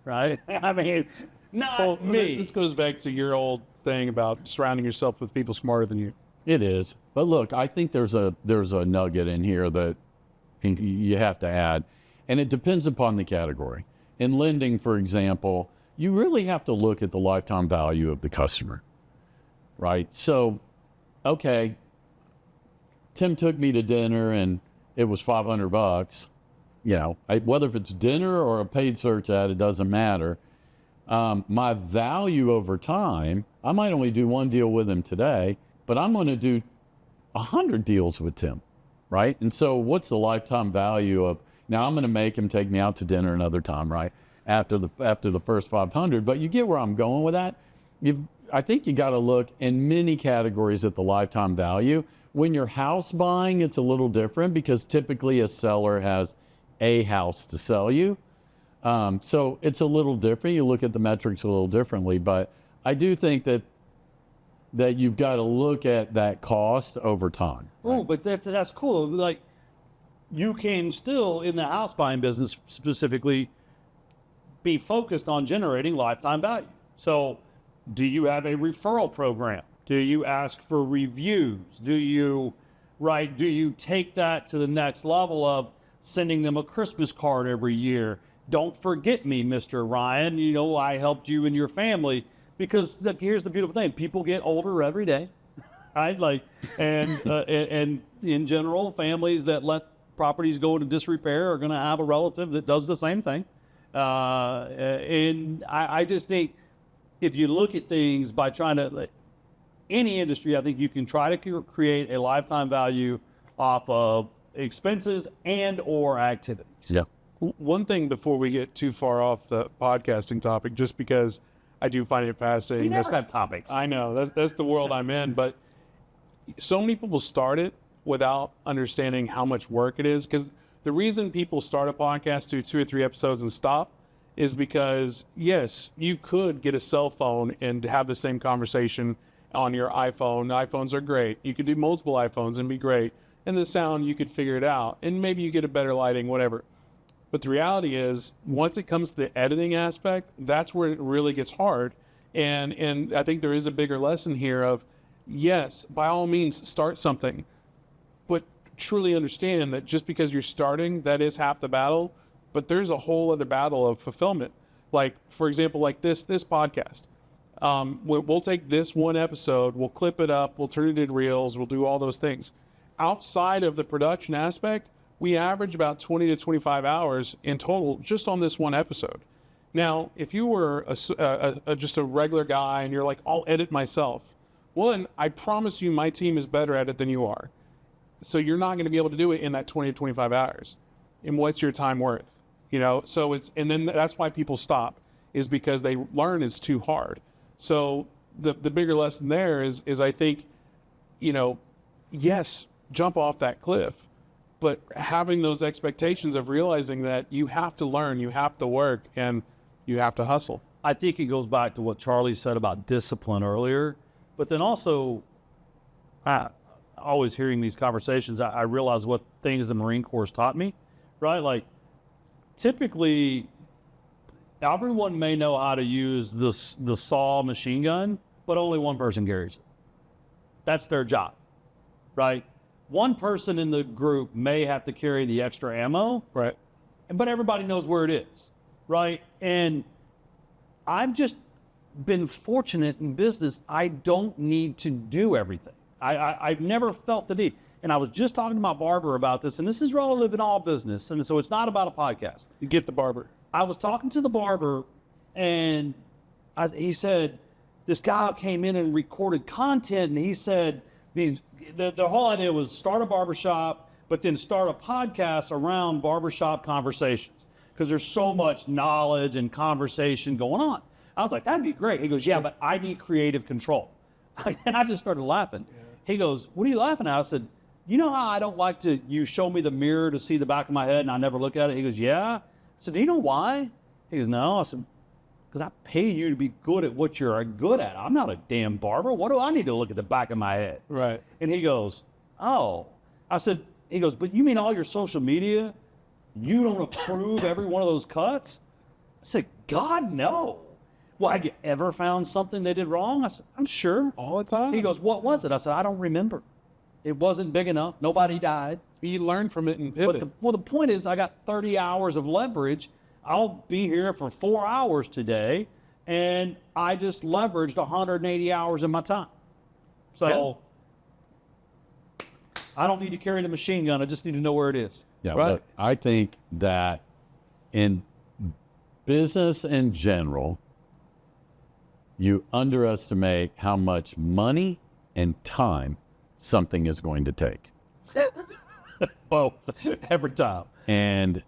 right? I mean, not me. This goes back to your old thing about surrounding yourself with people smarter than you. It is. But look, I think there's a nugget in here that you have to add, and it depends upon the category. In lending, for example, you really have to look at the lifetime value of the customer. right? So, okay, Tim took me to dinner and it was $500. You know, whether if it's dinner or a paid search ad, it doesn't matter. My value over time, I might only do one deal with him today, but I'm going to do 100 deals with Tim, right? And so what's the lifetime value of, now I'm going to make him take me out to dinner another time, right? After the first 500, but you get where I'm going with that. I think you got to look in many categories at the lifetime value. When you're house buying, it's a little different because typically a seller has a house to sell you. So it's a little different. You look at the metrics a little differently, but I do think that you've got to look at that cost over time. Oh, but that's cool. Like, you can still, in the house buying business specifically, be focused on generating lifetime value. So do you have a referral program? Do you ask for reviews? Do you take that to the next level of sending them a Christmas card every year? Don't forget me, Mr. Ryan. You know, I helped you and your family. Because here's the beautiful thing: people get older every day, right? Like, and in general, families that let properties go into disrepair are going to have a relative that does the same thing. And I just think if you look at things by trying to, any industry, I think you can try to create a lifetime value off of expenses and or activities. Yeah. One thing before we get too far off the podcasting topic, just because I do find it fascinating. We never have topics. I know, that's the world I'm in, but so many people start it without understanding how much work it is. Because the reason people start a podcast, do 2 or 3 episodes and stop, is because, yes, you could get a cell phone and have the same conversation on your iPhone. iPhones are great. You could do multiple iPhones and be great. And the sound, you could figure it out. And maybe you get a better lighting, whatever. But the reality is, once it comes to the editing aspect, that's where it really gets hard. And I think there is a bigger lesson here of, yes, by all means, start something. But truly understand that just because you're starting, that is half the battle. But there's a whole other battle of fulfillment. Like, for example, like this podcast. We'll take this one episode, we'll clip it up, we'll turn it into reels, we'll do all those things. Outside of the production aspect, we average about 20 to 25 hours in total just on this one episode. Now, if you were just a regular guy and you're like, I'll edit myself. One, I promise you my team is better at it than you are. So you're not going to be able to do it in that 20 to 25 hours. And what's your time worth? You know, so and then that's why people stop, is because they learn it's too hard. So the bigger lesson there is I think, you know, yes, jump off that cliff, but having those expectations of realizing that you have to learn, you have to work, and you have to hustle. I think it goes back to what Charlie said about discipline earlier, but then also, always hearing these conversations, I realize what things the Marine Corps taught me, right? Like, typically, everyone may know how to use the saw machine gun, but only one person carries it. That's their job, right? One person in the group may have to carry the extra ammo, right? But everybody knows where it is, right? And I've just been fortunate in business. I don't need to do everything. I've never felt the need. And I was just talking to my barber about this, and this is relative in all business, and so it's not about a podcast. You get the barber. I was talking to the barber, and he said, this guy came in and recorded content, and he said, the whole idea was start a barbershop, but then start a podcast around barbershop conversations, because there's so much knowledge and conversation going on. I was like, that'd be great. He goes, yeah, but I need creative control. And I just started laughing. Yeah. He goes, what are you laughing at? I said, you know how I don't like you show me the mirror to see the back of my head and I never look at it? He goes, yeah. I said, do you know why? He goes, no. I said, because I pay you to be good at what you're good at. I'm not a damn barber. What do I need to look at the back of my head? Right. And he goes, oh. I said, he goes, but you mean all your social media, you don't approve every one of those cuts? I said, God, no. Well, have you ever found something they did wrong? I said, I'm sure. All the time? He goes, what was it? I said, I don't remember. It wasn't big enough. Nobody died. You learn from it and pivot. But the point is, I got 30 hours of leverage. I'll be here for 4 hours today, and I just leveraged 180 hours of my time. So I don't need to carry the machine gun. I just need to know where it is. Yeah, Right. but I think that in business in general, you underestimate how much money and time something is going to take. Both, every time. And,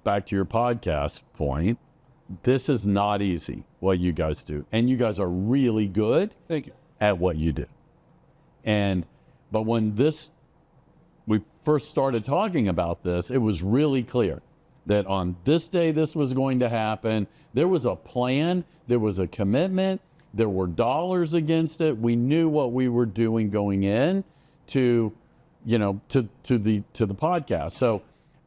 back to your podcast point, this is not easy, what you guys do. And you guys are really good Thank you. at what you do. But when we first started talking about this, it was really clear that on this day this was going to happen. There was a plan, there was a commitment, there were dollars against it. We knew what we were doing going in to the podcast. So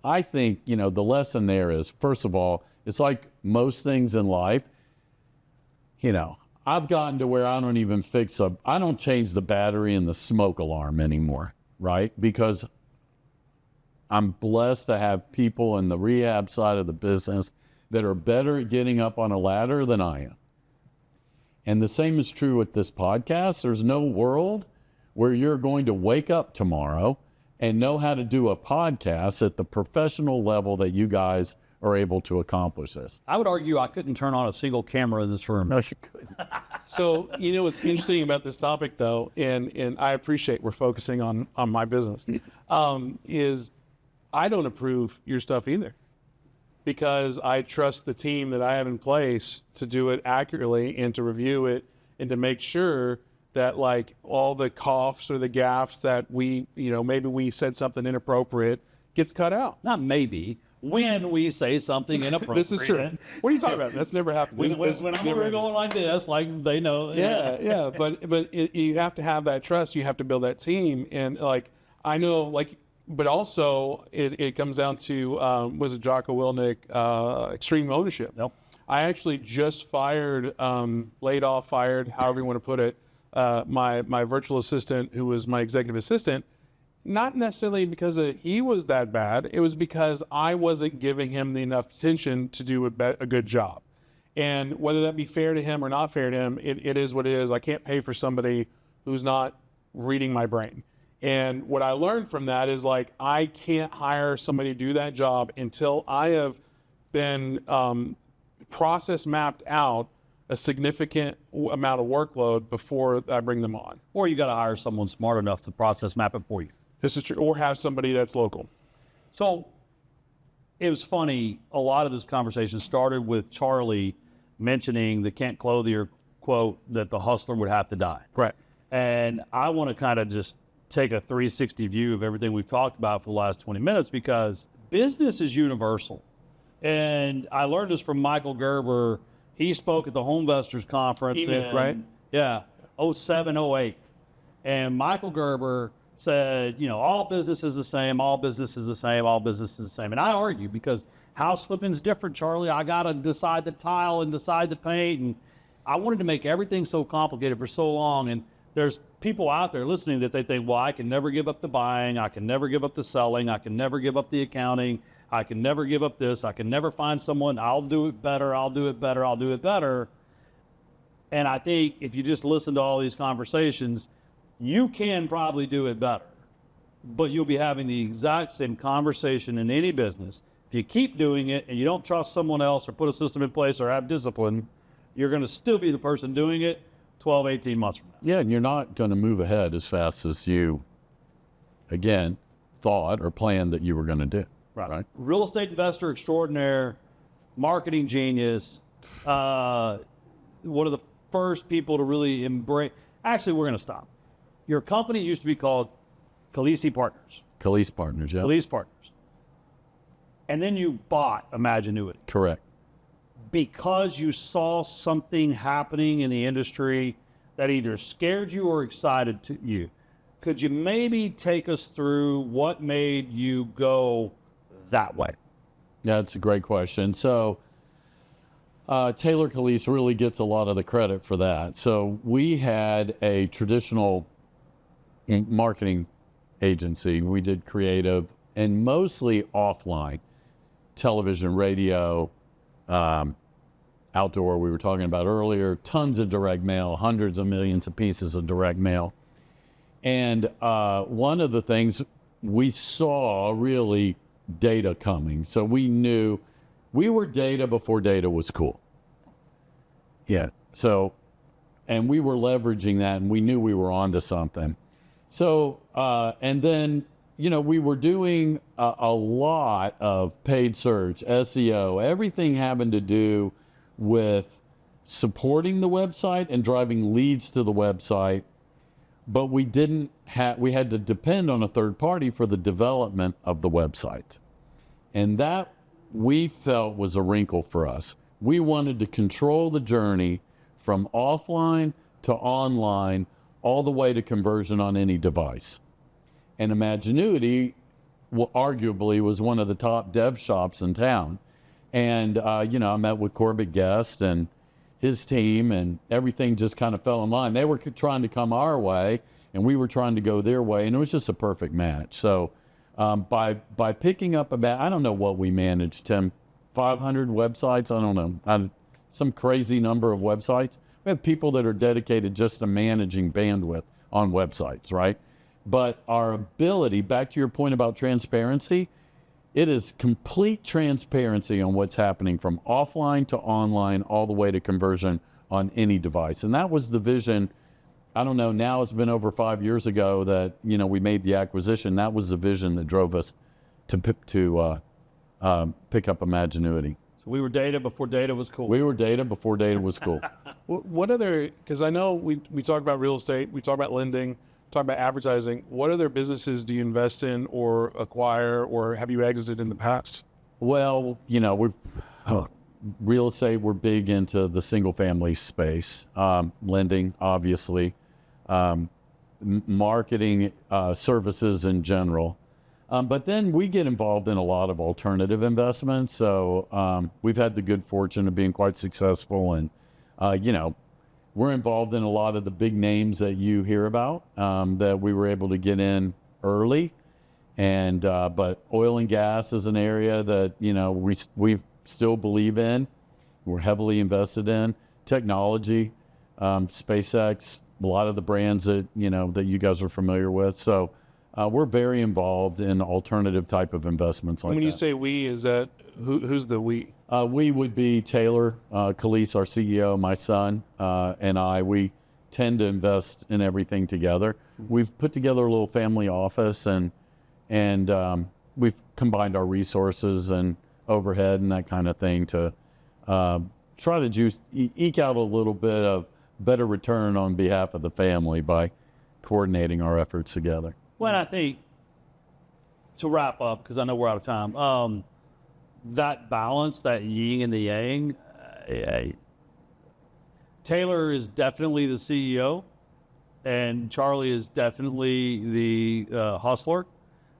I think, the lesson there is, first of all, it's like most things in life, I've gotten to where I don't even I don't change the battery in the smoke alarm anymore, right? Because I'm blessed to have people in the rehab side of the business that are better at getting up on a ladder than I am. And the same is true with this podcast. There's no world where you're going to wake up tomorrow and know how to do a podcast at the professional level that you guys are able to accomplish this. I would argue I couldn't turn on a single camera in this room. No, you couldn't. So, what's interesting about this topic, though, and I appreciate we're focusing on my business, is I don't approve your stuff either, because I trust the team that I have in place to do it accurately and to review it and to make sure that, like, all the coughs or the gaffes that maybe we said something inappropriate gets cut out. Not maybe. When we say something inappropriate. This is true. What are you talking about? That's never happened. When This I'm never over happened. going like this, like they know. Yeah. But you have to have that trust. You have to build that team. And I know, but also it comes down to, was it Jocko Willnick, extreme ownership. Yep. I actually just fired, laid off, fired, however you want to put it, my virtual assistant, who was my executive assistant. Not necessarily because he was that bad. It was because I wasn't giving him enough attention to do a good job. And whether that be fair to him or not fair to him, it is what it is. I can't pay for somebody who's not reading my brain. And what I learned from that is, I can't hire somebody to do that job until I have been process mapped out a significant amount of workload before I bring them on. Or you got to hire someone smart enough to process map it for you. This is true. Or have somebody that's local. So it was funny. A lot of this conversation started with Charlie mentioning the Kent Clothier quote that the hustler would have to die. Right. And I want to kind of just take a 360 view of everything we've talked about for the last 20 minutes, because business is universal. And I learned this from Michael Gerber. He spoke at the Home Investors Conference. Right? Yeah, 07, 08. And Michael Gerber said, all business is the same, all business is the same, all business is the same. And I argue, because house flipping's different, Charlie. I got to decide the tile and decide the paint. And I wanted to make everything so complicated for so long. And there's people out there listening that they think, well, I can never give up the buying. I can never give up the selling. I can never give up the accounting. I can never give up this. I can never find someone. I'll do it better. I'll do it better. I'll do it better. And I think if you just listen to all these conversations, you can probably do it better, but you'll be having the exact same conversation in any business. If you keep doing it and you don't trust someone else or put a system in place or have discipline, you're going to still be the person doing it 12, 18 months from now. Yeah, and you're not going to move ahead as fast as you, again, thought or planned that you were going to do. Right. Real estate investor extraordinaire, marketing genius, one of the first people to really embrace. Actually, we're going to stop. Your company used to be called Calise Partners. Calise Partners, yeah. Calise Partners. And then you bought Imaginuity. Correct. Because you saw something happening in the industry that either scared you or excited you. Could you maybe take us through what made you go that way? Yeah, it's a great question. So Taylor Calise really gets a lot of the credit for that. So we had a traditional marketing agency. We did creative and mostly offline, television, radio, outdoor we were talking about earlier, tons of direct mail, hundreds of millions of pieces of direct mail. And one of the things we saw really data coming. So we knew we were data before data was cool. Yeah. So, and we were leveraging that, and we knew we were onto something. So, and then, we were doing a lot of paid search, SEO, everything having to do with supporting the website and driving leads to the website. But we had to depend on a third party for the development of the website. And that we felt was a wrinkle for us. We wanted to control the journey from offline to online, all the way to conversion on any device. And Imaginuity, arguably, was one of the top dev shops in town. And, I met with Corbett Guest and his team, and everything just kind of fell in line. They were trying to come our way, and we were trying to go their way, and it was just a perfect match. So by picking up I don't know what we managed, Tim, 500 websites? I don't know. Some crazy number of websites. We have people that are dedicated just to managing bandwidth on websites, right? But our ability, back to your point about transparency, it is complete transparency on what's happening from offline to online, all the way to conversion on any device. And that was the vision. I don't know, now it's been over 5 years ago that, we made the acquisition. That was the vision that drove us to pick up Imaginuity. So we were data before data was cool. We were data before data was cool. What other, because I know we talk about real estate, we talk about lending, talk about advertising. What other businesses do you invest in or acquire, or have you exited in the past? Well, real estate, we're big into the single family space, lending, obviously, marketing, services in general. But then we get involved in a lot of alternative investments. So we've had the good fortune of being quite successful, and we're involved in a lot of the big names that you hear about, that we were able to get in early. And but oil and gas is an area that we still believe in. We're heavily invested in technology, SpaceX, a lot of the brands that that you guys are familiar with. So we're very involved in alternative type of investments like that. When you say we, is that who's the we? We would be Taylor Calise, our CEO, my son, and I. We tend to invest in everything together. We've put together a little family office, and we've combined our resources and overhead and that kind of thing to try to eke out a little bit of better return on behalf of the family by coordinating our efforts together. Well, I think, to wrap up, because I know we're out of time, that balance, that yin and the yang, Taylor is definitely the CEO, and Charlie is definitely the hustler.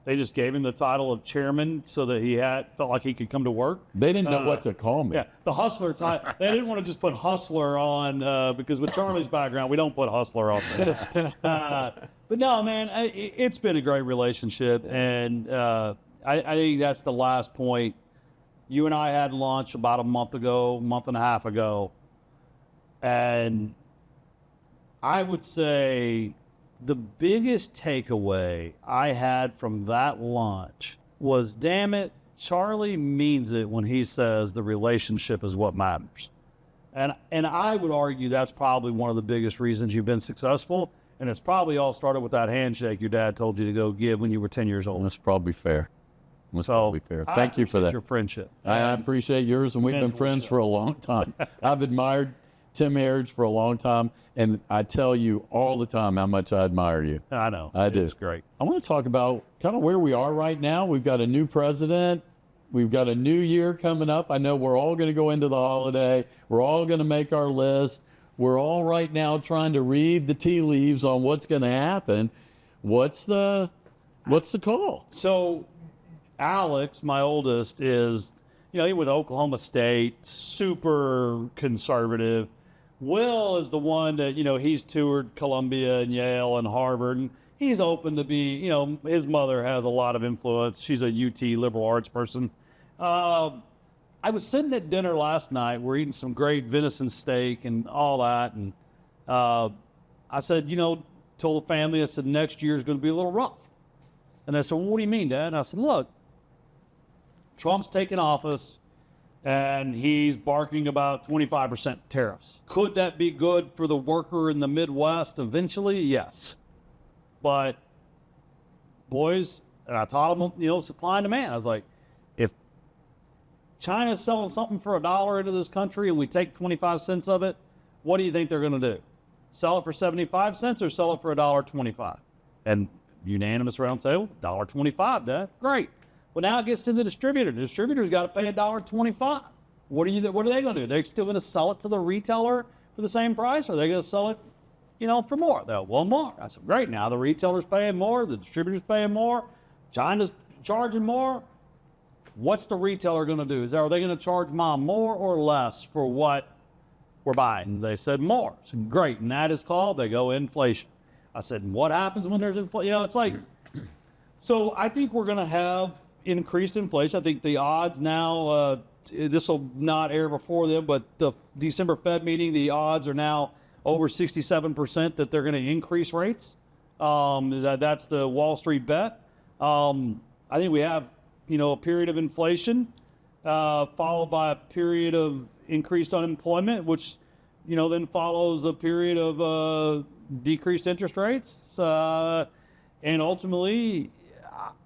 They just gave him the title of chairman so that he felt like he could come to work. They didn't know what to call me. Yeah, the hustler title. They didn't want to just put hustler on because with Charlie's background, we don't put hustler on this. But no, man, it's been a great relationship, and I think that's the last point. You and I had lunch about a month and a half ago, and I would say the biggest takeaway I had from that lunch was, damn it, Charlie means it when he says the relationship is what matters. And I would argue that's probably one of the biggest reasons you've been successful. And it's probably all started with that handshake your dad told you to go give when you were 10 years old. That's probably fair. That's probably fair. Thank you for that. Your friendship. I appreciate yours, and we've been friends for a long time. I've admired Tim Harridge for a long time, and I tell you all the time how much I admire you. I know. I do. It's great. I want to talk about kind of where we are right now. We've got a new president. We've got a new year coming up. I know we're all going to go into the holiday. We're all going to make our list. We're all right now trying to read the tea leaves on what's going to happen. What's the call? So Alex, my oldest, is, he with Oklahoma State, super conservative. Will is the one that, he's toured Columbia and Yale and Harvard, and he's open to be, his mother has a lot of influence. She's a UT liberal arts person. I was sitting at dinner last night. We're eating some great venison steak and all that. And I said, told the family, I said, next year is going to be a little rough. And they said, well, what do you mean, Dad? And I said, look, Trump's taking office and he's barking about 25% tariffs. Could that be good for the worker in the Midwest eventually? Yes. But boys, and I taught them, supply and demand. I was like, if China's selling something for $1 into this country and we take 25 cents of it, what do you think they're going to do? Sell it for 75 cents or sell it for $1.25? And unanimous round table, $1.25, Dad. Great. Well, now it gets to the distributor. The distributor's got to pay $1.25. What are they going to do? They're still going to sell it to the retailer for the same price, or are they going to sell it, for more? They'll, well, more. I said, great. Now the retailer's paying more, the distributor's paying more, China's charging more. What's the retailer going to do? Are they going to charge Mom more or less for what we're buying? They said more. I said, great. And that is called, they go, inflation. I said, what happens when there's inflation? It's like, so I think we're going to have increased inflation. I think the odds now, this will not air before them, but the December Fed meeting, the odds are now over 67% that they're going to increase rates. That's the Wall Street bet. I think we have, a period of inflation, followed by a period of increased unemployment, which, then follows a period of decreased interest rates. And ultimately,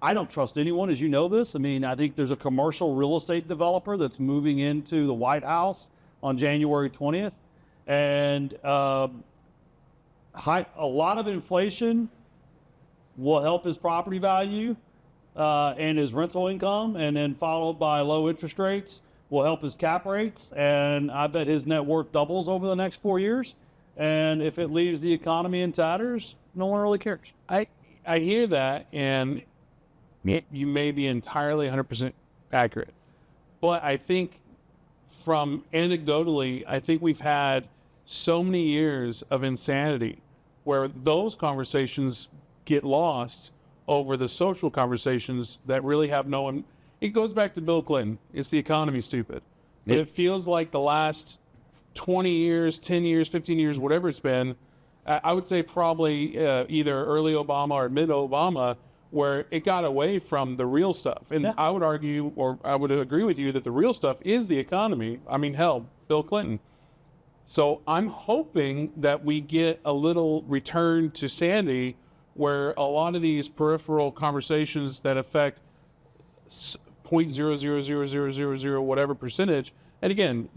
I don't trust anyone, as you know this. I mean, I think there's a commercial real estate developer that's moving into the White House on January 20th. And a lot of inflation will help his property value and his rental income, and then followed by low interest rates will help his cap rates. And I bet his net worth doubles over the next 4 years. And if it leaves the economy in tatters, no one really cares. I hear that, and you may be entirely 100% accurate. But I think from anecdotally, I think we've had so many years of insanity where those conversations get lost over the social conversations that really have no one. It goes back to Bill Clinton. It's the economy, stupid. But it feels like the last 20 years, 10 years, 15 years, whatever it's been, I would say probably either early Obama or mid Obama, where it got away from the real stuff. And I would argue, or I would agree with you, that the real stuff is the economy. I mean, hell, Bill Clinton. So I'm hoping that we get a little return to sanity, where a lot of these peripheral conversations that affect 0.0000000 whatever percentage. And again,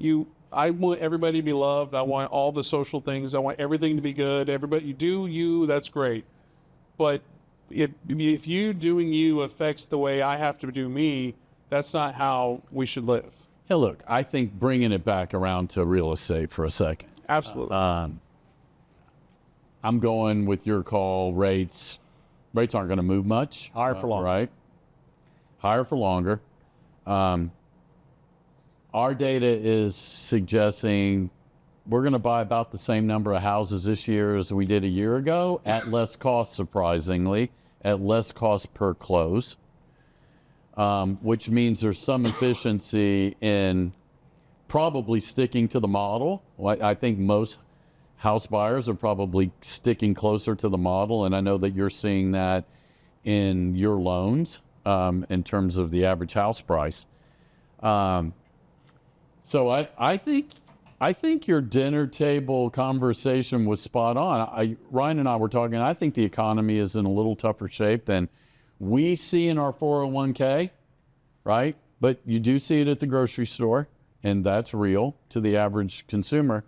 I want everybody to be loved. I want all the social things. I want everything to be good. Everybody, you do you, that's great. But if you doing you affects the way I have to do me, that's not how we should live. Hey, look, I think bringing it back around to real estate for a second. Absolutely. I'm going with your call. Rates aren't going to move much. Higher for longer. Right? Higher for longer. Our data is suggesting we're going to buy about the same number of houses this year as we did a year ago, at less cost, surprisingly, at less cost per close, which means there's some efficiency in probably sticking to the model. I think most house buyers are probably sticking closer to the model, and I know that you're seeing that in your loans in terms of the average house price. So I think your dinner table conversation was spot on. Ryan and I were talking. I think the economy is in a little tougher shape than we see in our 401k, right? But you do see it at the grocery store, and that's real to the average consumer.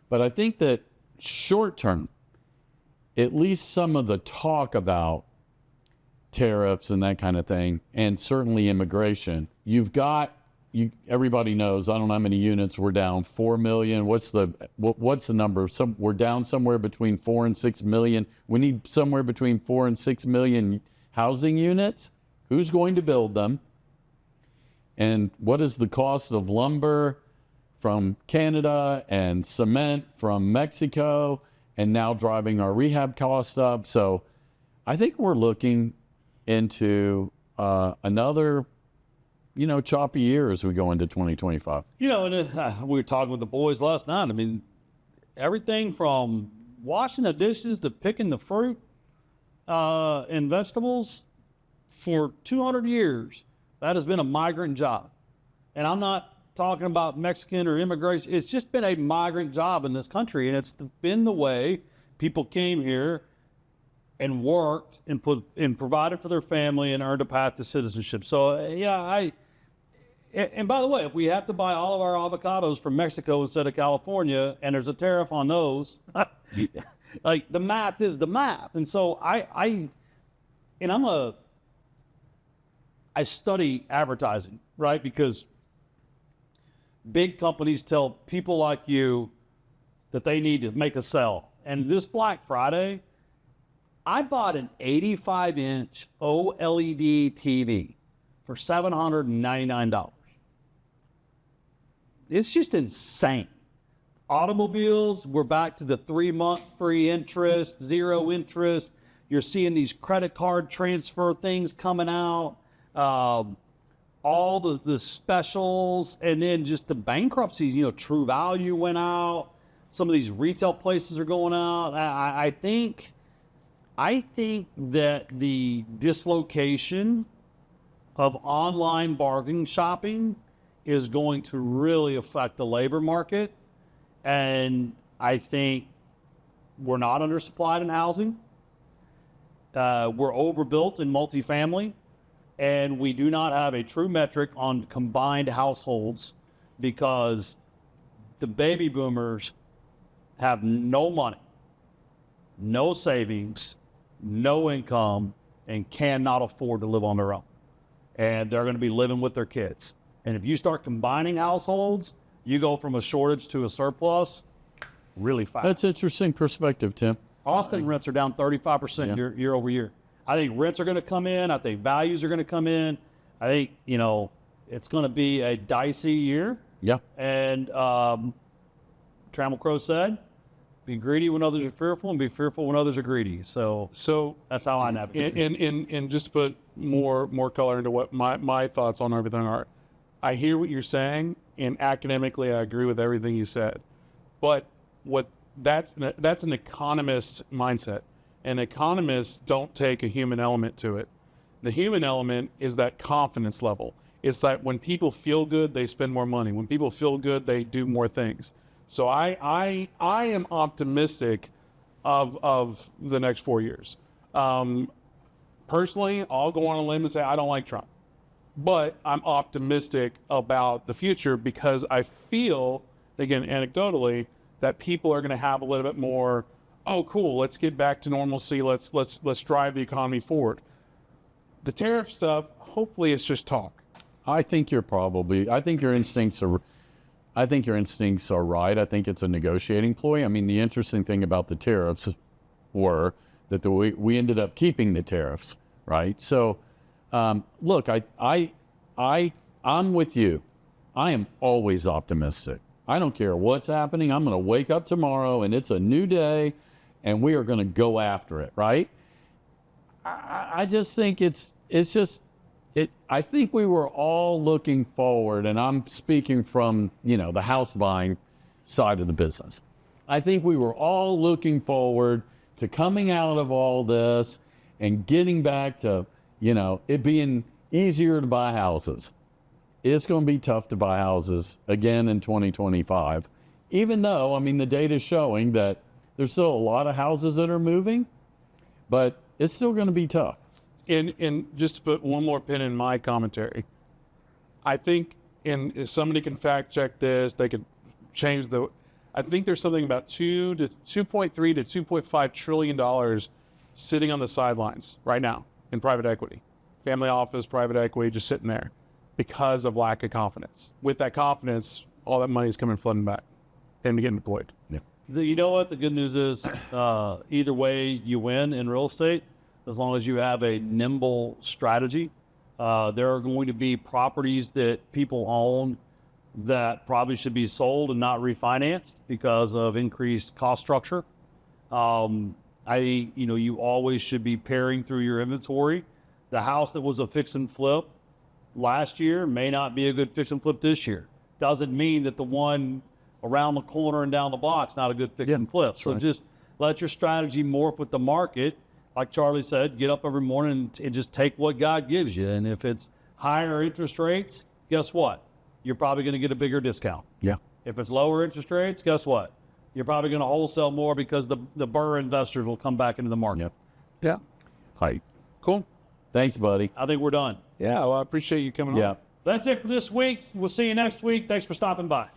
But I think that short term, at least some of the talk about tariffs and that kind of thing, and certainly immigration, everybody knows, I don't know how many units we're down, 4 million. What's the number? We're down somewhere between 4 and 6 million. We need somewhere between 4 and 6 million housing units. Who's going to build them? And what is the cost of lumber from Canada and cement from Mexico, and now driving our rehab costs up? So I think we're looking into another choppy year as we go into 2025. And we were talking with the boys last night. I mean, everything from washing the dishes to picking the fruit and vegetables for 200 years, that has been a migrant job. And I'm not talking about Mexican or immigration. It's just been a migrant job in this country. And it's been the way people came here and worked and provided for their family and earned a path to citizenship. So, and by the way, if we have to buy all of our avocados from Mexico instead of California, and there's a tariff on those, like, the math is the math. And so I study advertising, right? Because big companies tell people like you that they need to make a sell. And this Black Friday, I bought an 85-inch OLED TV for $799. It's just insane. Automobiles, we're back to the 3-month free interest, 0 interest. You're seeing these credit card transfer things coming out. All the specials, and then just the bankruptcies. True Value went out. Some of these retail places are going out. I think that the dislocation of online bargain shopping is going to really affect the labor market. And I think we're not undersupplied in housing. We're overbuilt in multifamily. And we do not have a true metric on combined households because the baby boomers have no money, no savings, no income, and cannot afford to live on their own. And they're going to be living with their kids. And if you start combining households, you go from a shortage to a surplus really fast. That's interesting perspective, Tim. Austin rents are down 35% year over year. I think rents are going to come in. I think values are going to come in. I think, it's going to be a dicey year. Yeah. And Trammell Crow said, be greedy when others are fearful and be fearful when others are greedy. So that's how I navigate. And just to put more color into what my thoughts on everything are, I hear what you're saying, and academically I agree with everything you said. But that's an economist's mindset. And economists don't take a human element to it. The human element is that confidence level. It's that when people feel good, they spend more money. When people feel good, they do more things. So I am optimistic of the next 4 years. Personally, I'll go on a limb and say I don't like Trump. But I'm optimistic about the future because I feel, again, anecdotally, that people are going to have a little bit more, oh, cool, let's get back to normalcy. Let's drive the economy forward. The tariff stuff, hopefully it's just talk. I think your instincts are right. I think it's a negotiating ploy. I mean, the interesting thing about the tariffs were that we ended up keeping the tariffs, right? So, look, I'm with you. I am always optimistic. I don't care what's happening. I'm going to wake up tomorrow and it's a new day and we are going to go after it, right? I just think I think we were all looking forward, and I'm speaking from, the house buying side of the business. I think we were all looking forward to coming out of all this and getting back to, it being easier to buy houses. It's going to be tough to buy houses again in 2025, even though, the data is showing that there's still a lot of houses that are moving, but it's still going to be tough. And just to put one more pin in my commentary, I think, and if somebody can fact check this, they could change I think there's something about $2.3 to $2.5 trillion sitting on the sidelines right now in private equity, family office, private equity, just sitting there because of lack of confidence. With that confidence, all that money is coming flooding back and getting deployed. Yeah. You know what? The good news is either way you win in real estate, as long as you have a nimble strategy. There are going to be properties that people own that probably should be sold and not refinanced because of increased cost structure. You always should be pairing through your inventory. The house that was a fix and flip last year may not be a good fix and flip this year. Doesn't mean that the one around the corner and down the block's not a good fix and flip. So just let your strategy morph with the market. Like Charlie said, get up every morning and just take what God gives you. And if it's higher interest rates, guess what? You're probably going to get a bigger discount. Yeah. If it's lower interest rates, guess what? You're probably going to wholesale more because the burr investors will come back into the market. Yep. Yeah. Hi. Cool. Thanks, buddy. I think we're done. Yeah. Well, I appreciate you coming on. Yeah. That's it for this week. We'll see you next week. Thanks for stopping by.